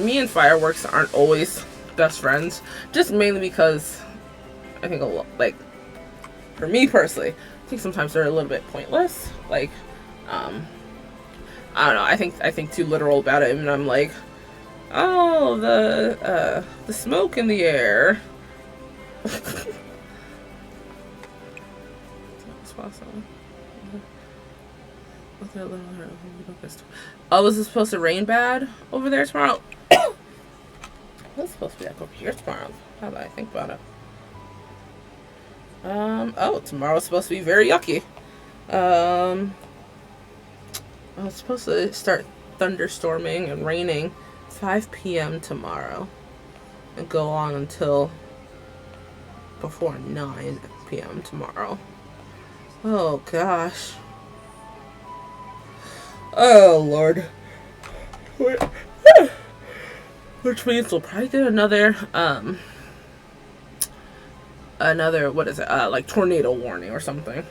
me and fireworks aren't always best friends. Just mainly because I think like, for me personally, I think sometimes they're a little bit pointless. Like, I don't know. I think too literal about it, and I'm like, oh, the smoke in the air. Oh, is it supposed to rain bad over there tomorrow? It's supposed to be like over here tomorrow. How did I think about it? Oh, tomorrow's supposed to be very yucky. It's supposed to start thunderstorming and raining 5 p.m. tomorrow. and go on until before 9 p.m. tomorrow. Oh gosh. Oh Lord. Which means we'll probably get another what is it? Like tornado warning or something.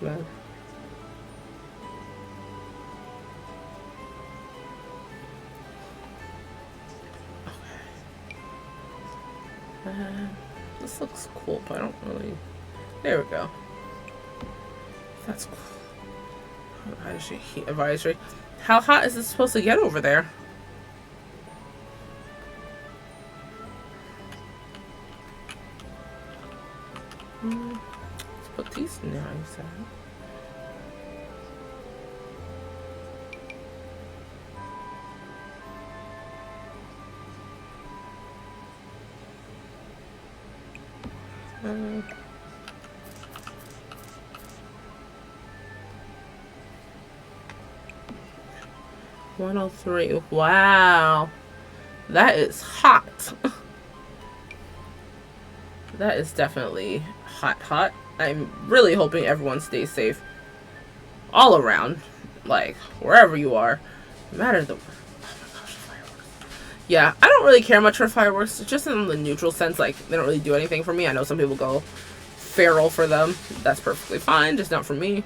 Yeah. This looks cool, but I don't really. There we go. That's cool. Advisory, heat advisory. How hot is it supposed to get over there? Let's put these knives out. Uh, 103. Wow. That is hot. That is definitely hot. I'm really hoping everyone stays safe all around. Like, wherever you are. No matter the... Oh my gosh, fireworks. Yeah, I don't really care much for fireworks. Just in the neutral sense, like, they don't really do anything for me. I know some people go feral for them. That's perfectly fine. Just not for me.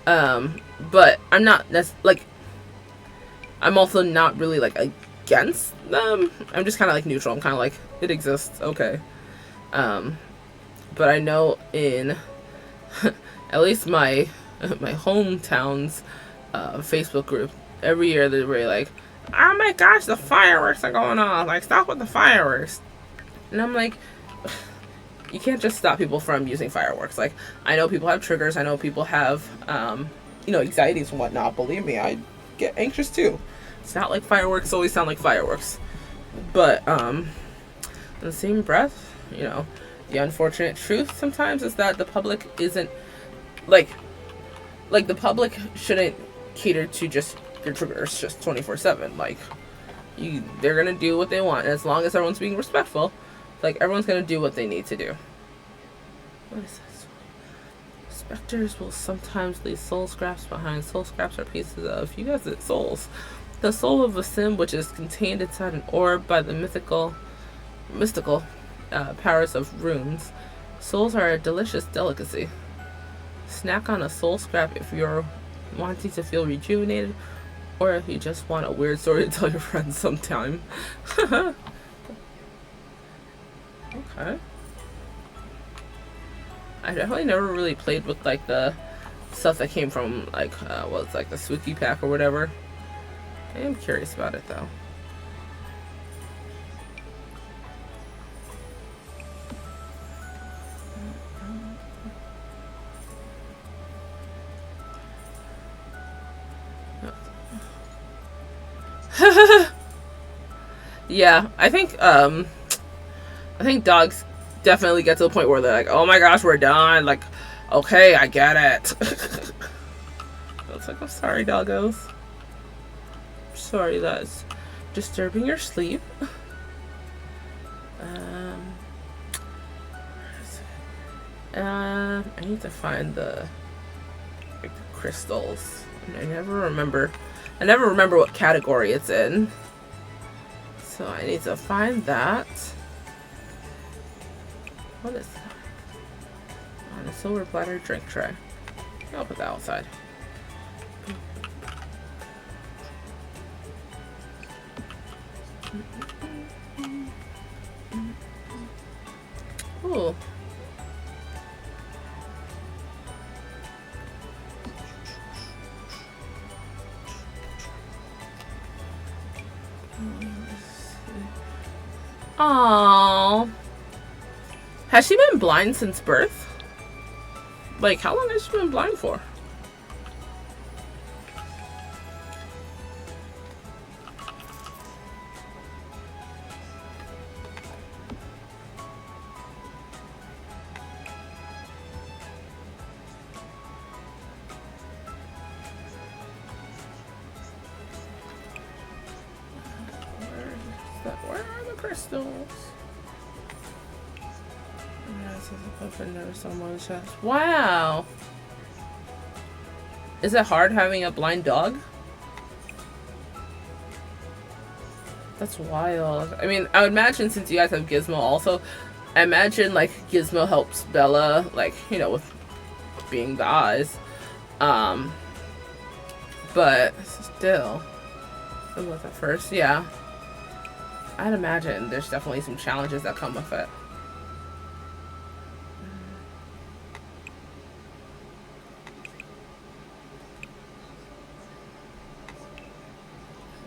But I'm not... like... I'm also not really, like, against them. I'm just kind of, like, neutral. I'm kind of like, it exists. Okay. But I know in at least my hometown's Facebook group, every year they're really like, oh my gosh, the fireworks are going on. Like, stop with the fireworks. And I'm like, you can't just stop people from using fireworks. Like, I know people have triggers. I know people have, anxieties and whatnot. Believe me, I get anxious too. It's not like fireworks always sound like fireworks. But, in the same breath, the unfortunate truth sometimes is that the public isn't, like the public shouldn't cater to just your triggers just 24/7. Like, they're gonna do what they want, and as long as everyone's being respectful, like, everyone's gonna do what they need to do. What is this? Specters will sometimes leave soul scraps behind. Soul scraps are pieces of, you guys, it's souls. The soul of a sim, which is contained inside an orb by the mystical powers of runes. Souls are a delicious delicacy. Snack on a soul scrap if you're wanting to feel rejuvenated, or if you just want a weird story to tell your friends sometime. Okay. I definitely never really played with, like, the stuff that came from, like, like the Swookie pack or whatever. I am curious about it, though. Yeah, I think dogs definitely get to the point where they're like, oh my gosh, we're done. Like, okay, I get it. It's like, I'm sorry, doggos. I'm sorry that's disturbing your sleep. I need to find the crystals. I never remember what category it's in. So I need to find that. What is that? On a silver platter drink tray. I'll put that outside. Ooh. Aww. Has she been blind since birth? Like, how long has she been blind for? crystals. Never saw more chest. Wow. Is it hard having a blind dog? That's wild. I mean, I would imagine since you guys have Gizmo also, I imagine like Gizmo helps Bella, like, you know, with being the eyes. But still, it was at first, yeah. I'd imagine there's definitely some challenges that come with it.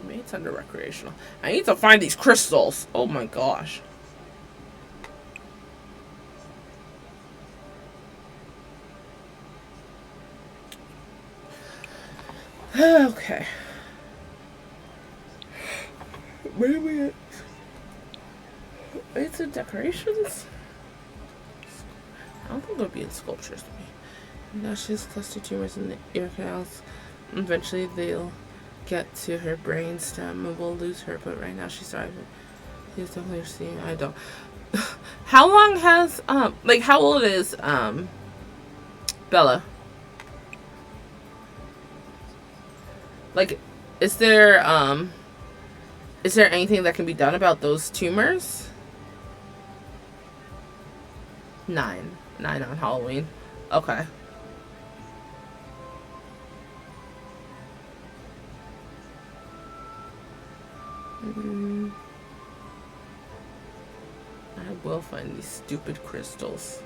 Maybe it's under recreational. I need to find these crystals. Oh my gosh. Okay. Maybe it's in decorations. I don't think they'll be in sculptures to me. Now she has cluster tumors in the ear canals. Eventually they'll get to her brain stem and we'll lose her, but right now she's thriving. He's definitely seeing. I don't. How long has like how old is Bella? Like, is there anything that can be done about those tumors? 9 on Halloween. Okay. I will find these stupid crystals.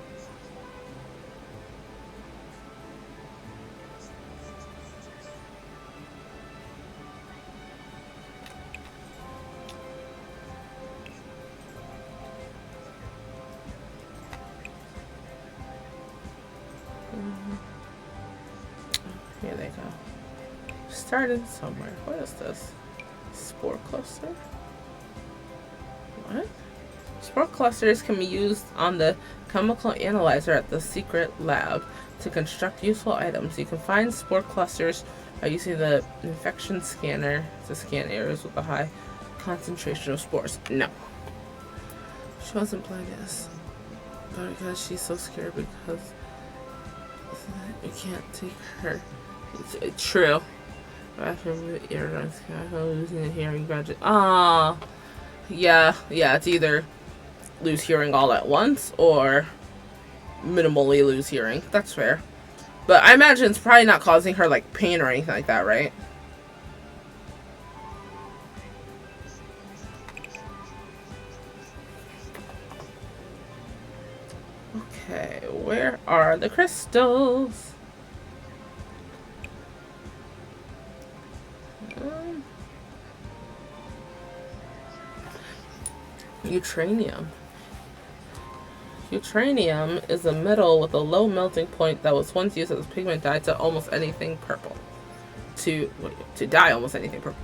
Here they go. Started somewhere. What is this? Spore cluster? What? Spore clusters can be used on the chemical analyzer at the secret lab to construct useful items. You can find spore clusters by using the infection scanner to scan areas with a high concentration of spores. No. She wasn't blind, yes. But because she's so scared because you can't take her. It's true. After eardrums, losing the hearing gradually. Ah, yeah. It's either lose hearing all at once or minimally lose hearing. That's fair. But I imagine it's probably not causing her like pain or anything like that, right? Okay, where are the crystals? Utranium. Utranium is a metal with a low melting point that was once used as a pigment dye to almost anything purple. To dye almost anything purple.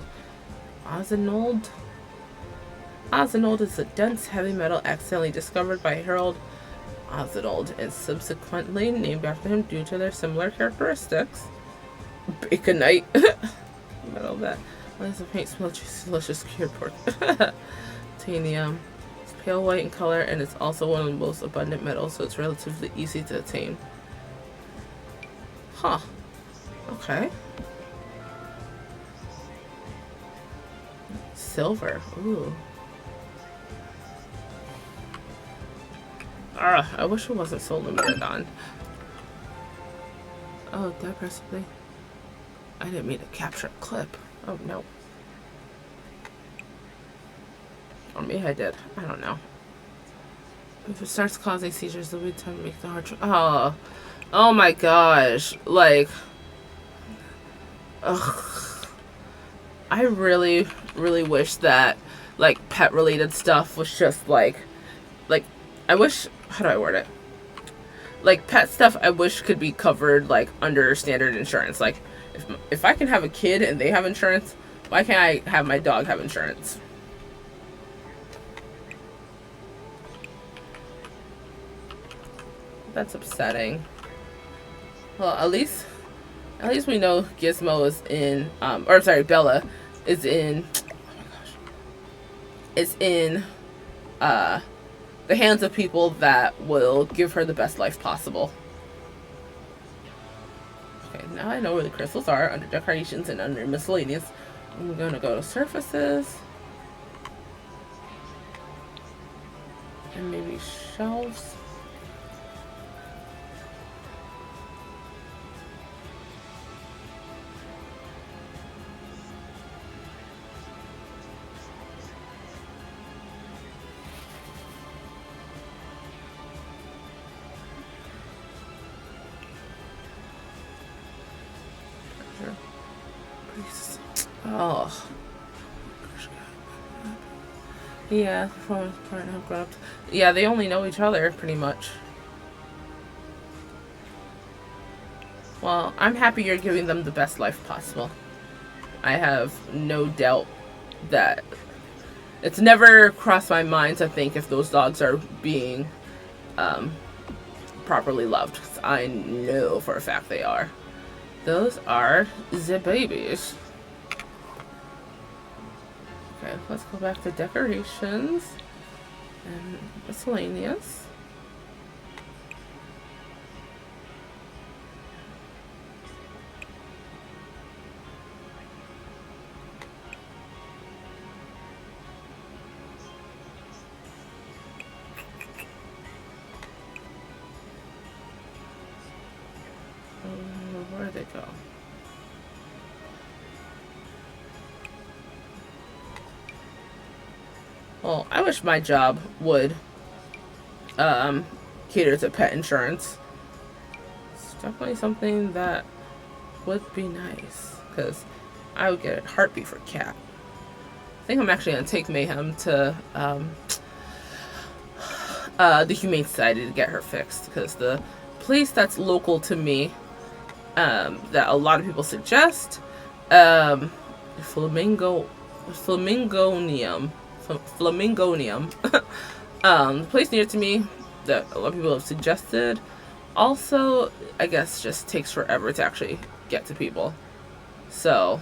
Ozinold. Ozinold is a dense heavy metal accidentally discovered by Harold Ozinold and subsequently named after him due to their similar characteristics. Baconite. Metal that lets the paint smell delicious cured pork. Titanium. It's pale white in color and it's also one of the most abundant metals, so it's relatively easy to attain. Huh. Okay. Silver. Ooh. I wish it wasn't so limited on. Oh, did I press something? I didn't mean to capture a clip. Oh, no. Or maybe I did. I don't know. If it starts causing seizures, there'll be time to make the hard oh my gosh. Like, ugh. I really, really wish that, like, pet-related stuff was just, like, I wish, how do I word it? Like, pet stuff I wish could be covered, like, under standard insurance. Like, if I can have a kid and they have insurance, why can't I have my dog have insurance? That's upsetting. Well, at least we know Gizmo is in, or sorry, Bella is in, oh my gosh, is in uh, the hands of people that will give her the best life possible. Okay, now I know where the crystals are, under decorations and under miscellaneous. I'm gonna go to surfaces. And maybe shelves. Oh. Yeah, performance partner have grown up. Yeah, they only know each other pretty much. Well, I'm happy you're giving them the best life possible. I have no doubt that it's never crossed my mind to think if those dogs are being um, properly loved. I know for a fact they are. Those are the babies. Okay, let's go back to decorations and miscellaneous. Where'd they go? Well, I wish my job would cater to pet insurance. It's definitely something that would be nice, because I would get a heartbeat for cat. I think I'm actually gonna take Mayhem to the Humane Society to get her fixed, because the place that's local to me, that a lot of people suggest, Flamingonium, the place near to me that a lot of people have suggested, also, I guess, just takes forever to actually get to people. So,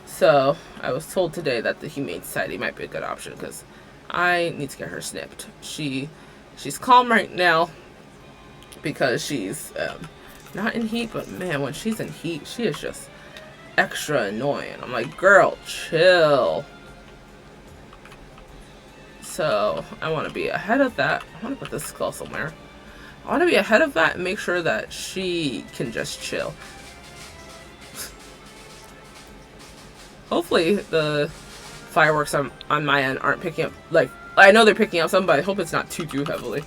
so I was told today that the Humane Society might be a good option, because I need to get her snipped. She's calm right now because she's not in heat, but man, when she's in heat, she is just extra annoying. I'm like, girl, chill. So I want to be ahead of that. I want to put this skull somewhere. I want to be ahead of that and make sure that she can just chill. Hopefully the fireworks on my end aren't picking up, like, I know they're picking up some, but I hope it's not too heavily.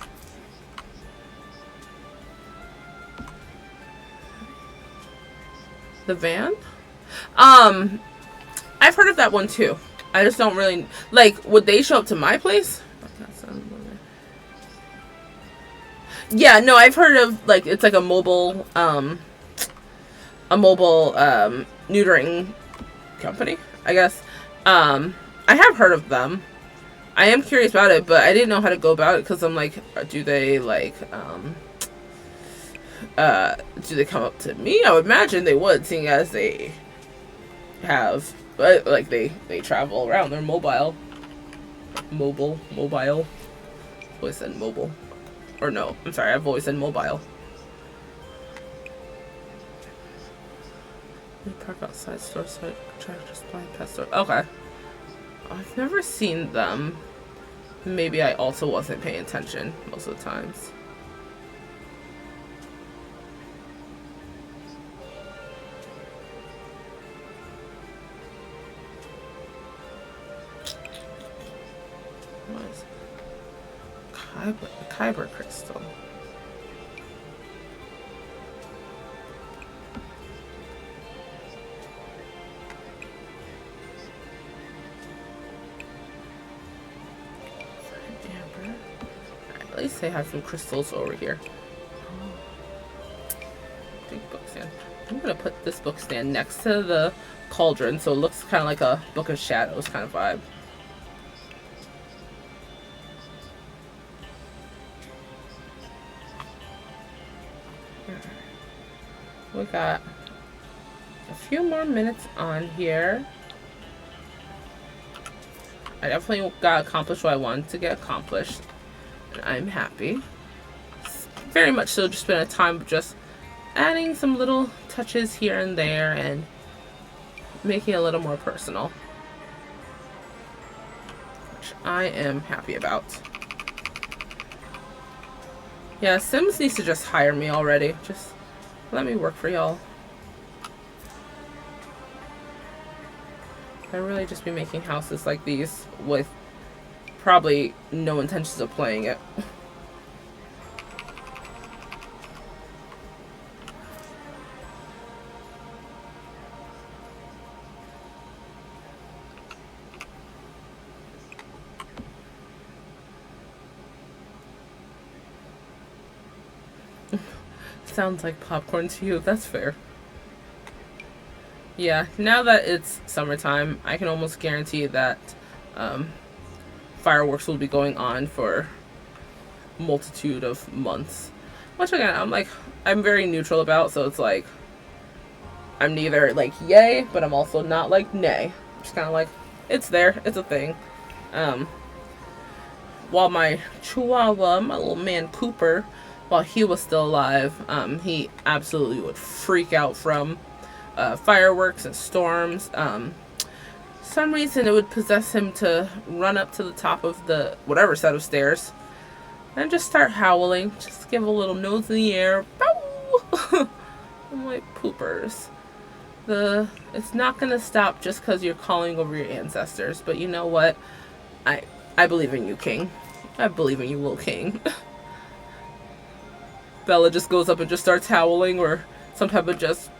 The van? I've heard of that one too. I just don't really, like, would they show up to my place? Yeah, no, I've heard of, like, it's like a mobile neutering company, I guess. I have heard of them. I am curious about it, but I didn't know how to go about it, because I'm like, do they, like, do they come up to me? I would imagine they would, seeing as they have, like, they travel around. They're mobile. Mobile. Always said mobile. Or no, I'm sorry, I've always said mobile. We park outside store site, tractor supply, pet store. Okay. I've never seen them. Maybe I also wasn't paying attention most of the times. What is it? Kyber crystal. At least they have some crystals over here. Big book stand. I'm gonna put this book stand next to the cauldron, so it looks kind of like a Book of Shadows kind of vibe. We got a few more minutes on here. I definitely got accomplished what I wanted to get accomplished. And I'm happy. It's very much so just been a time of just adding some little touches here and there and making it a little more personal. Which I am happy about. Yeah, Sims needs to just hire me already. Just let me work for y'all. I really just be making houses like these with probably no intentions of playing it. Sounds like popcorn to you. That's fair. Yeah, now that it's summertime, I can almost guarantee that fireworks will be going on for a multitude of months. Which again, I'm very neutral about, so it's like, I'm neither like yay, but I'm also not like nay. Just kind of like, it's there, it's a thing. While my chihuahua, my little man Cooper, while he was still alive, he absolutely would freak out from fireworks and storms. Some reason it would possess him to run up to the top of the whatever set of stairs and just start howling. Just give a little nose in the air. Bow! I'm like, poopers. It's not gonna stop just because you're calling over your ancestors. But you know what? I believe in you, King. I believe in you, little King. Bella just goes up and just starts howling, or some type of just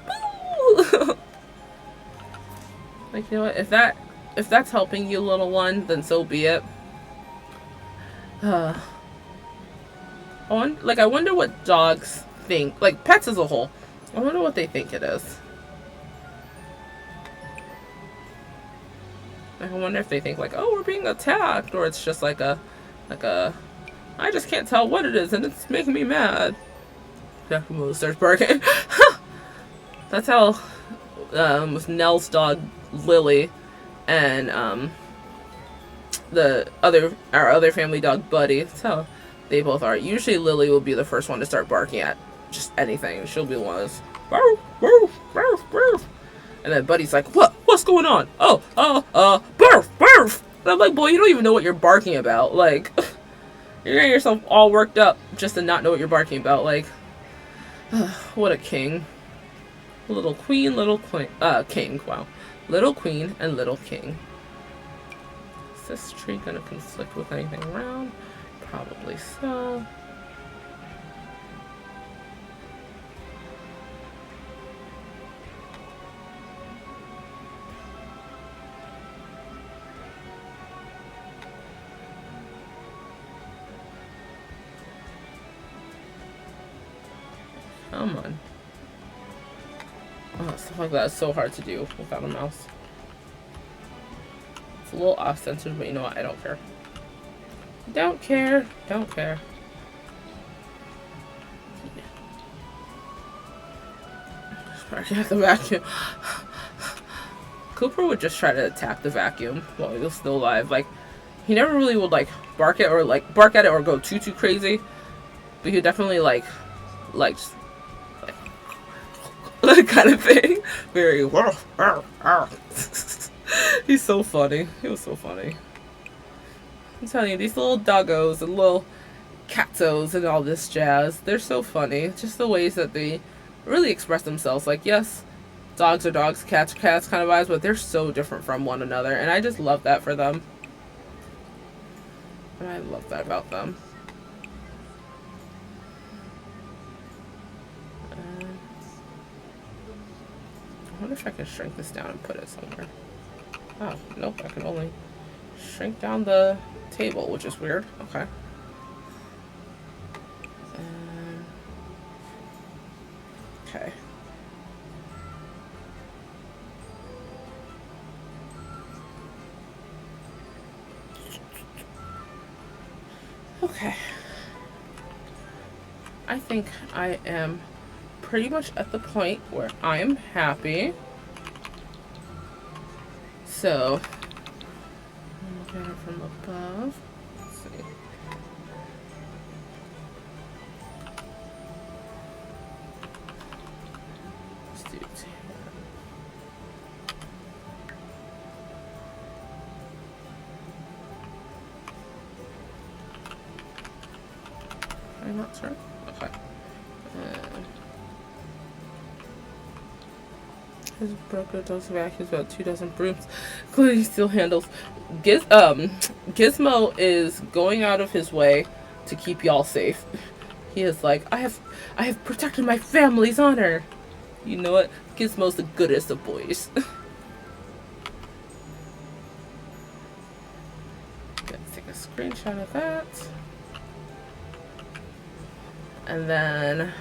like, you know what, if that's helping you, little one, then so be it. I wonder what dogs think, like pets as a whole. I wonder what they think it is. I wonder if they think like, oh, we're being attacked, or it's just like a I just can't tell what it is and it's making me mad. Yakumo starts barking. That's how with Nell's dog Lily and our other family dog Buddy. That's how they both are. Usually Lily will be the first one to start barking at just anything. She'll be the one that's barf, barf, barf, barf. And then Buddy's like, what's going on? Barf, barf. And I'm like, boy, you don't even know what you're barking about. Like, you're getting yourself all worked up just to not know what you're barking about. Like, what a king. Little queen, king. Wow. Little queen and little king. Is this tree gonna conflict with anything around? Probably so. Come on. Oh, stuff like that is so hard to do without a mouse. It's a little off-centered, but you know what? I don't care. Don't care. Don't care. Barking at the vacuum. Cooper would just try to attack the vacuum while he was still alive. Like, he never really would like bark at it or go too crazy. But he would definitely like that kind of thing. Very he's so funny. He was so funny. I'm telling you, these little doggos and little catzos and all this jazz, they're so funny. Just the ways that they really express themselves. Like, yes, dogs are dogs, cats are cats kind of vibes, but they're so different from one another. And I just love that for them. And I love that about them. I wonder if I can shrink this down and put it somewhere. Oh, nope, I can only shrink down the table, which is weird. Okay. Okay. Okay. I think I am pretty much at the point where I am happy. So, Get it from above. Let's see. Let's do it. I'm not sure. Okay. His broker does vacuums about 24 brooms, including steel handles. Gizmo is going out of his way to keep y'all safe. He is like, I have protected my family's honor. You know what? Gizmo's the goodest of boys. Let's take a screenshot of that. And then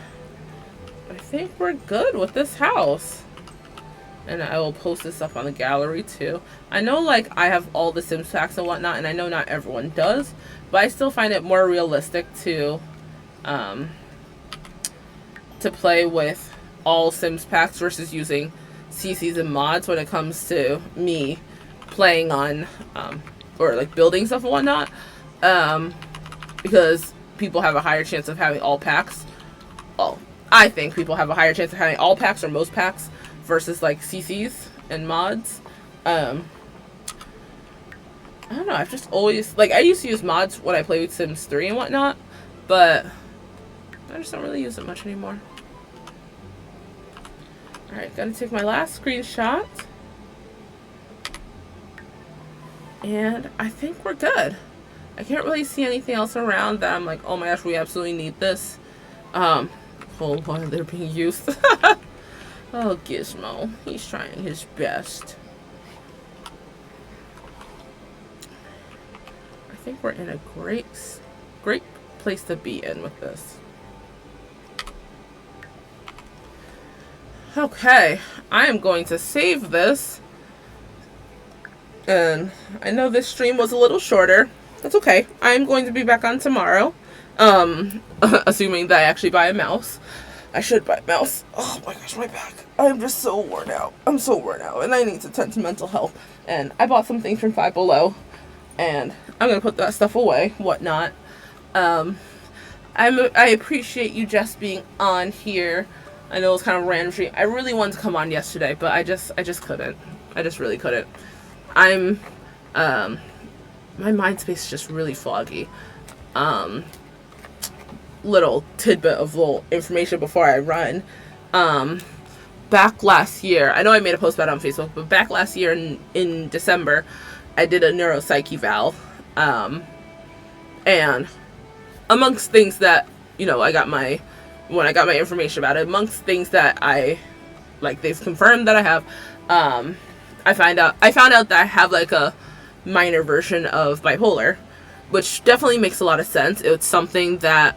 I think we're good with this house. And I will post this up on the gallery too. I know like I have all the Sims packs and whatnot, and I know not everyone does, but I still find it more realistic to play with all Sims packs versus using CCs and mods when it comes to me playing on or like building stuff and whatnot. Because people have a higher chance of having all packs. Well, I think people have a higher chance of having all packs or most packs versus like CCs and mods. I don't know, I've just always, like, I used to use mods when I play with Sims 3 and whatnot, but I just don't really use it much anymore. Alright, gonna take my last screenshot. And I think we're good. I can't really see anything else around that I'm like, oh my gosh, we absolutely need this. Hold on, they're being used. Oh, Gizmo. He's trying his best. I think we're in a great place to be in with this. Okay, I am going to save this. And I know this stream was a little shorter. That's okay. I am going to be back on tomorrow. Assuming that I actually buy a mouse. I should buy a mouse. Oh my gosh, my back. I'm just so worn out. I'm so worn out. And I need to tend to mental health. And I bought some things from Five Below. And I'm going to put that stuff away. Whatnot. I appreciate you just being on here. I know it's kind of random stream. I really wanted to come on yesterday. But I just couldn't. I just really couldn't. My mind space is just really foggy. Little tidbit of little information before I run. Back last year, I know I made a post about it on Facebook, but back last year in December, I did a neuropsych eval. And amongst things that, you know, when I got my information about it, amongst things that they've confirmed that I have, I found out that I have like a minor version of bipolar, which definitely makes a lot of sense. It's something that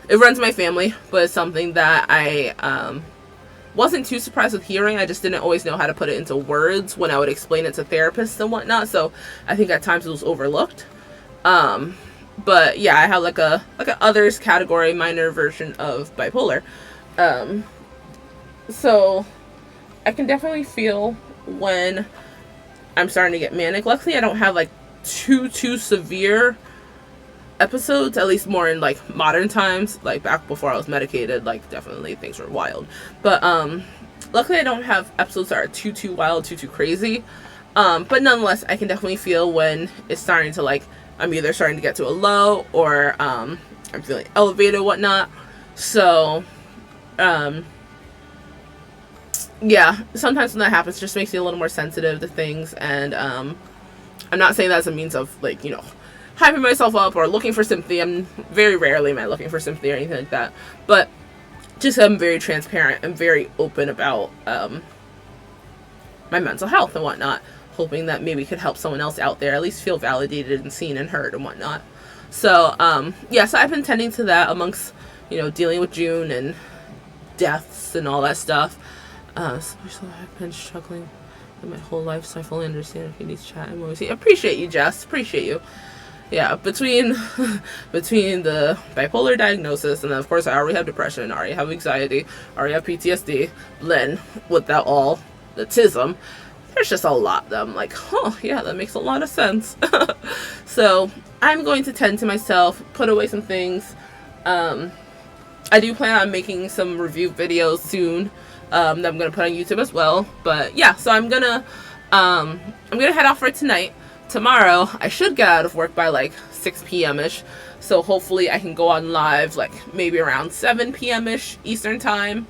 it runs my family, but it's something that I wasn't too surprised with hearing. I just didn't always know how to put it into words when I would explain it to therapists and whatnot. So I think at times it was overlooked. But yeah, I have like a others category, minor version of bipolar. So I can definitely feel when I'm starting to get manic. Luckily, I don't have like too severe episodes, at least more in like modern times. Like back before I was medicated, like definitely things were wild. But luckily I don't have episodes that are too wild, too crazy. But nonetheless, I can definitely feel when it's starting to like, I'm either starting to get to a low or I'm feeling elevated, whatnot. So yeah, sometimes when that happens, it just makes me a little more sensitive to things. And I'm not saying that as a means of like, you know, hyping myself up or looking for sympathy. Very rarely am I looking for sympathy or anything like that. But just I'm very transparent and very open about my mental health and whatnot, hoping that maybe could help someone else out there at least feel validated and seen and heard and whatnot. So yeah, so I've been tending to that amongst, you know, dealing with June and deaths and all that stuff. Especially I've been struggling with my whole life, so I fully understand if you need to chat. I'm always appreciate you, Jess. Appreciate you. Yeah, between the bipolar diagnosis, and then of course I already have depression, I already have anxiety, I already have PTSD, then with that all, the tism, there's just a lot that I'm like, oh yeah, that makes a lot of sense. So I'm going to tend to myself, put away some things. I do plan on making some review videos soon that I'm gonna put on YouTube as well. But yeah, so I'm gonna head off for tonight. Tomorrow I should get out of work by like 6 p.m. ish. So hopefully I can go on live like maybe around 7 p.m. ish Eastern time.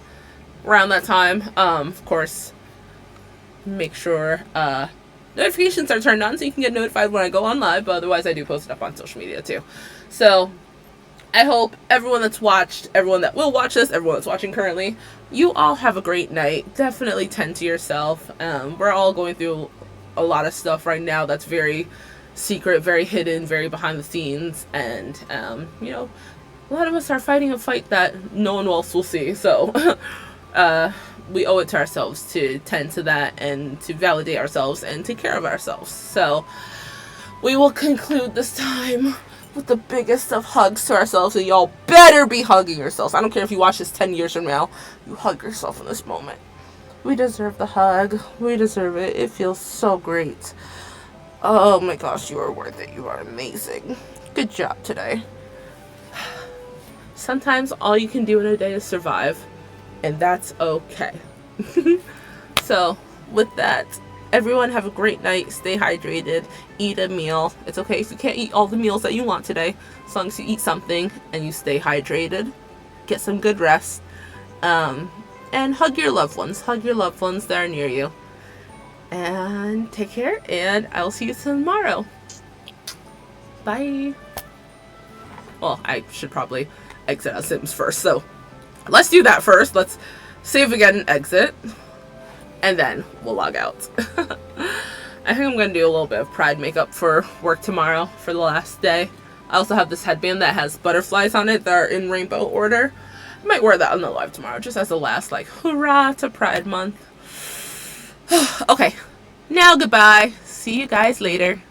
Around that time, of course, make sure notifications are turned on so you can get notified when I go on live. But otherwise, I do post it up on social media too. So I hope everyone that's watched, everyone that will watch this, everyone that's watching currently, you all have a great night. Definitely tend to yourself. We're all going through a lot of stuff right now that's very secret, very hidden, very behind the scenes, and you know, a lot of us are fighting a fight that no one else will see. So we owe it to ourselves to tend to that and to validate ourselves and take care of ourselves. So we will conclude this time with the biggest of hugs to ourselves, and y'all better be hugging yourselves. I don't care if you watch this 10 years from now, you hug yourself in this moment. We deserve the hug. We deserve it. It feels so great. Oh my gosh, you are worth it. You are amazing. Good job today. Sometimes all you can do in a day is survive, and that's okay. So with that, everyone have a great night. Stay hydrated. Eat a meal. It's okay if you can't eat all the meals that you want today, as long as you eat something and you stay hydrated. Get some good rest. And hug your loved ones. Hug your loved ones that are near you. And take care, and I'll see you tomorrow. Bye. Well, I should probably exit out Sims first, so let's do that first. Let's save again and exit, and then we'll log out. I think I'm going to do a little bit of pride makeup for work tomorrow for the last day. I also have this headband that has butterflies on it that are in rainbow order. I might wear that on the live tomorrow, just as a last, like, hurrah to Pride Month. Okay, now goodbye. See you guys later.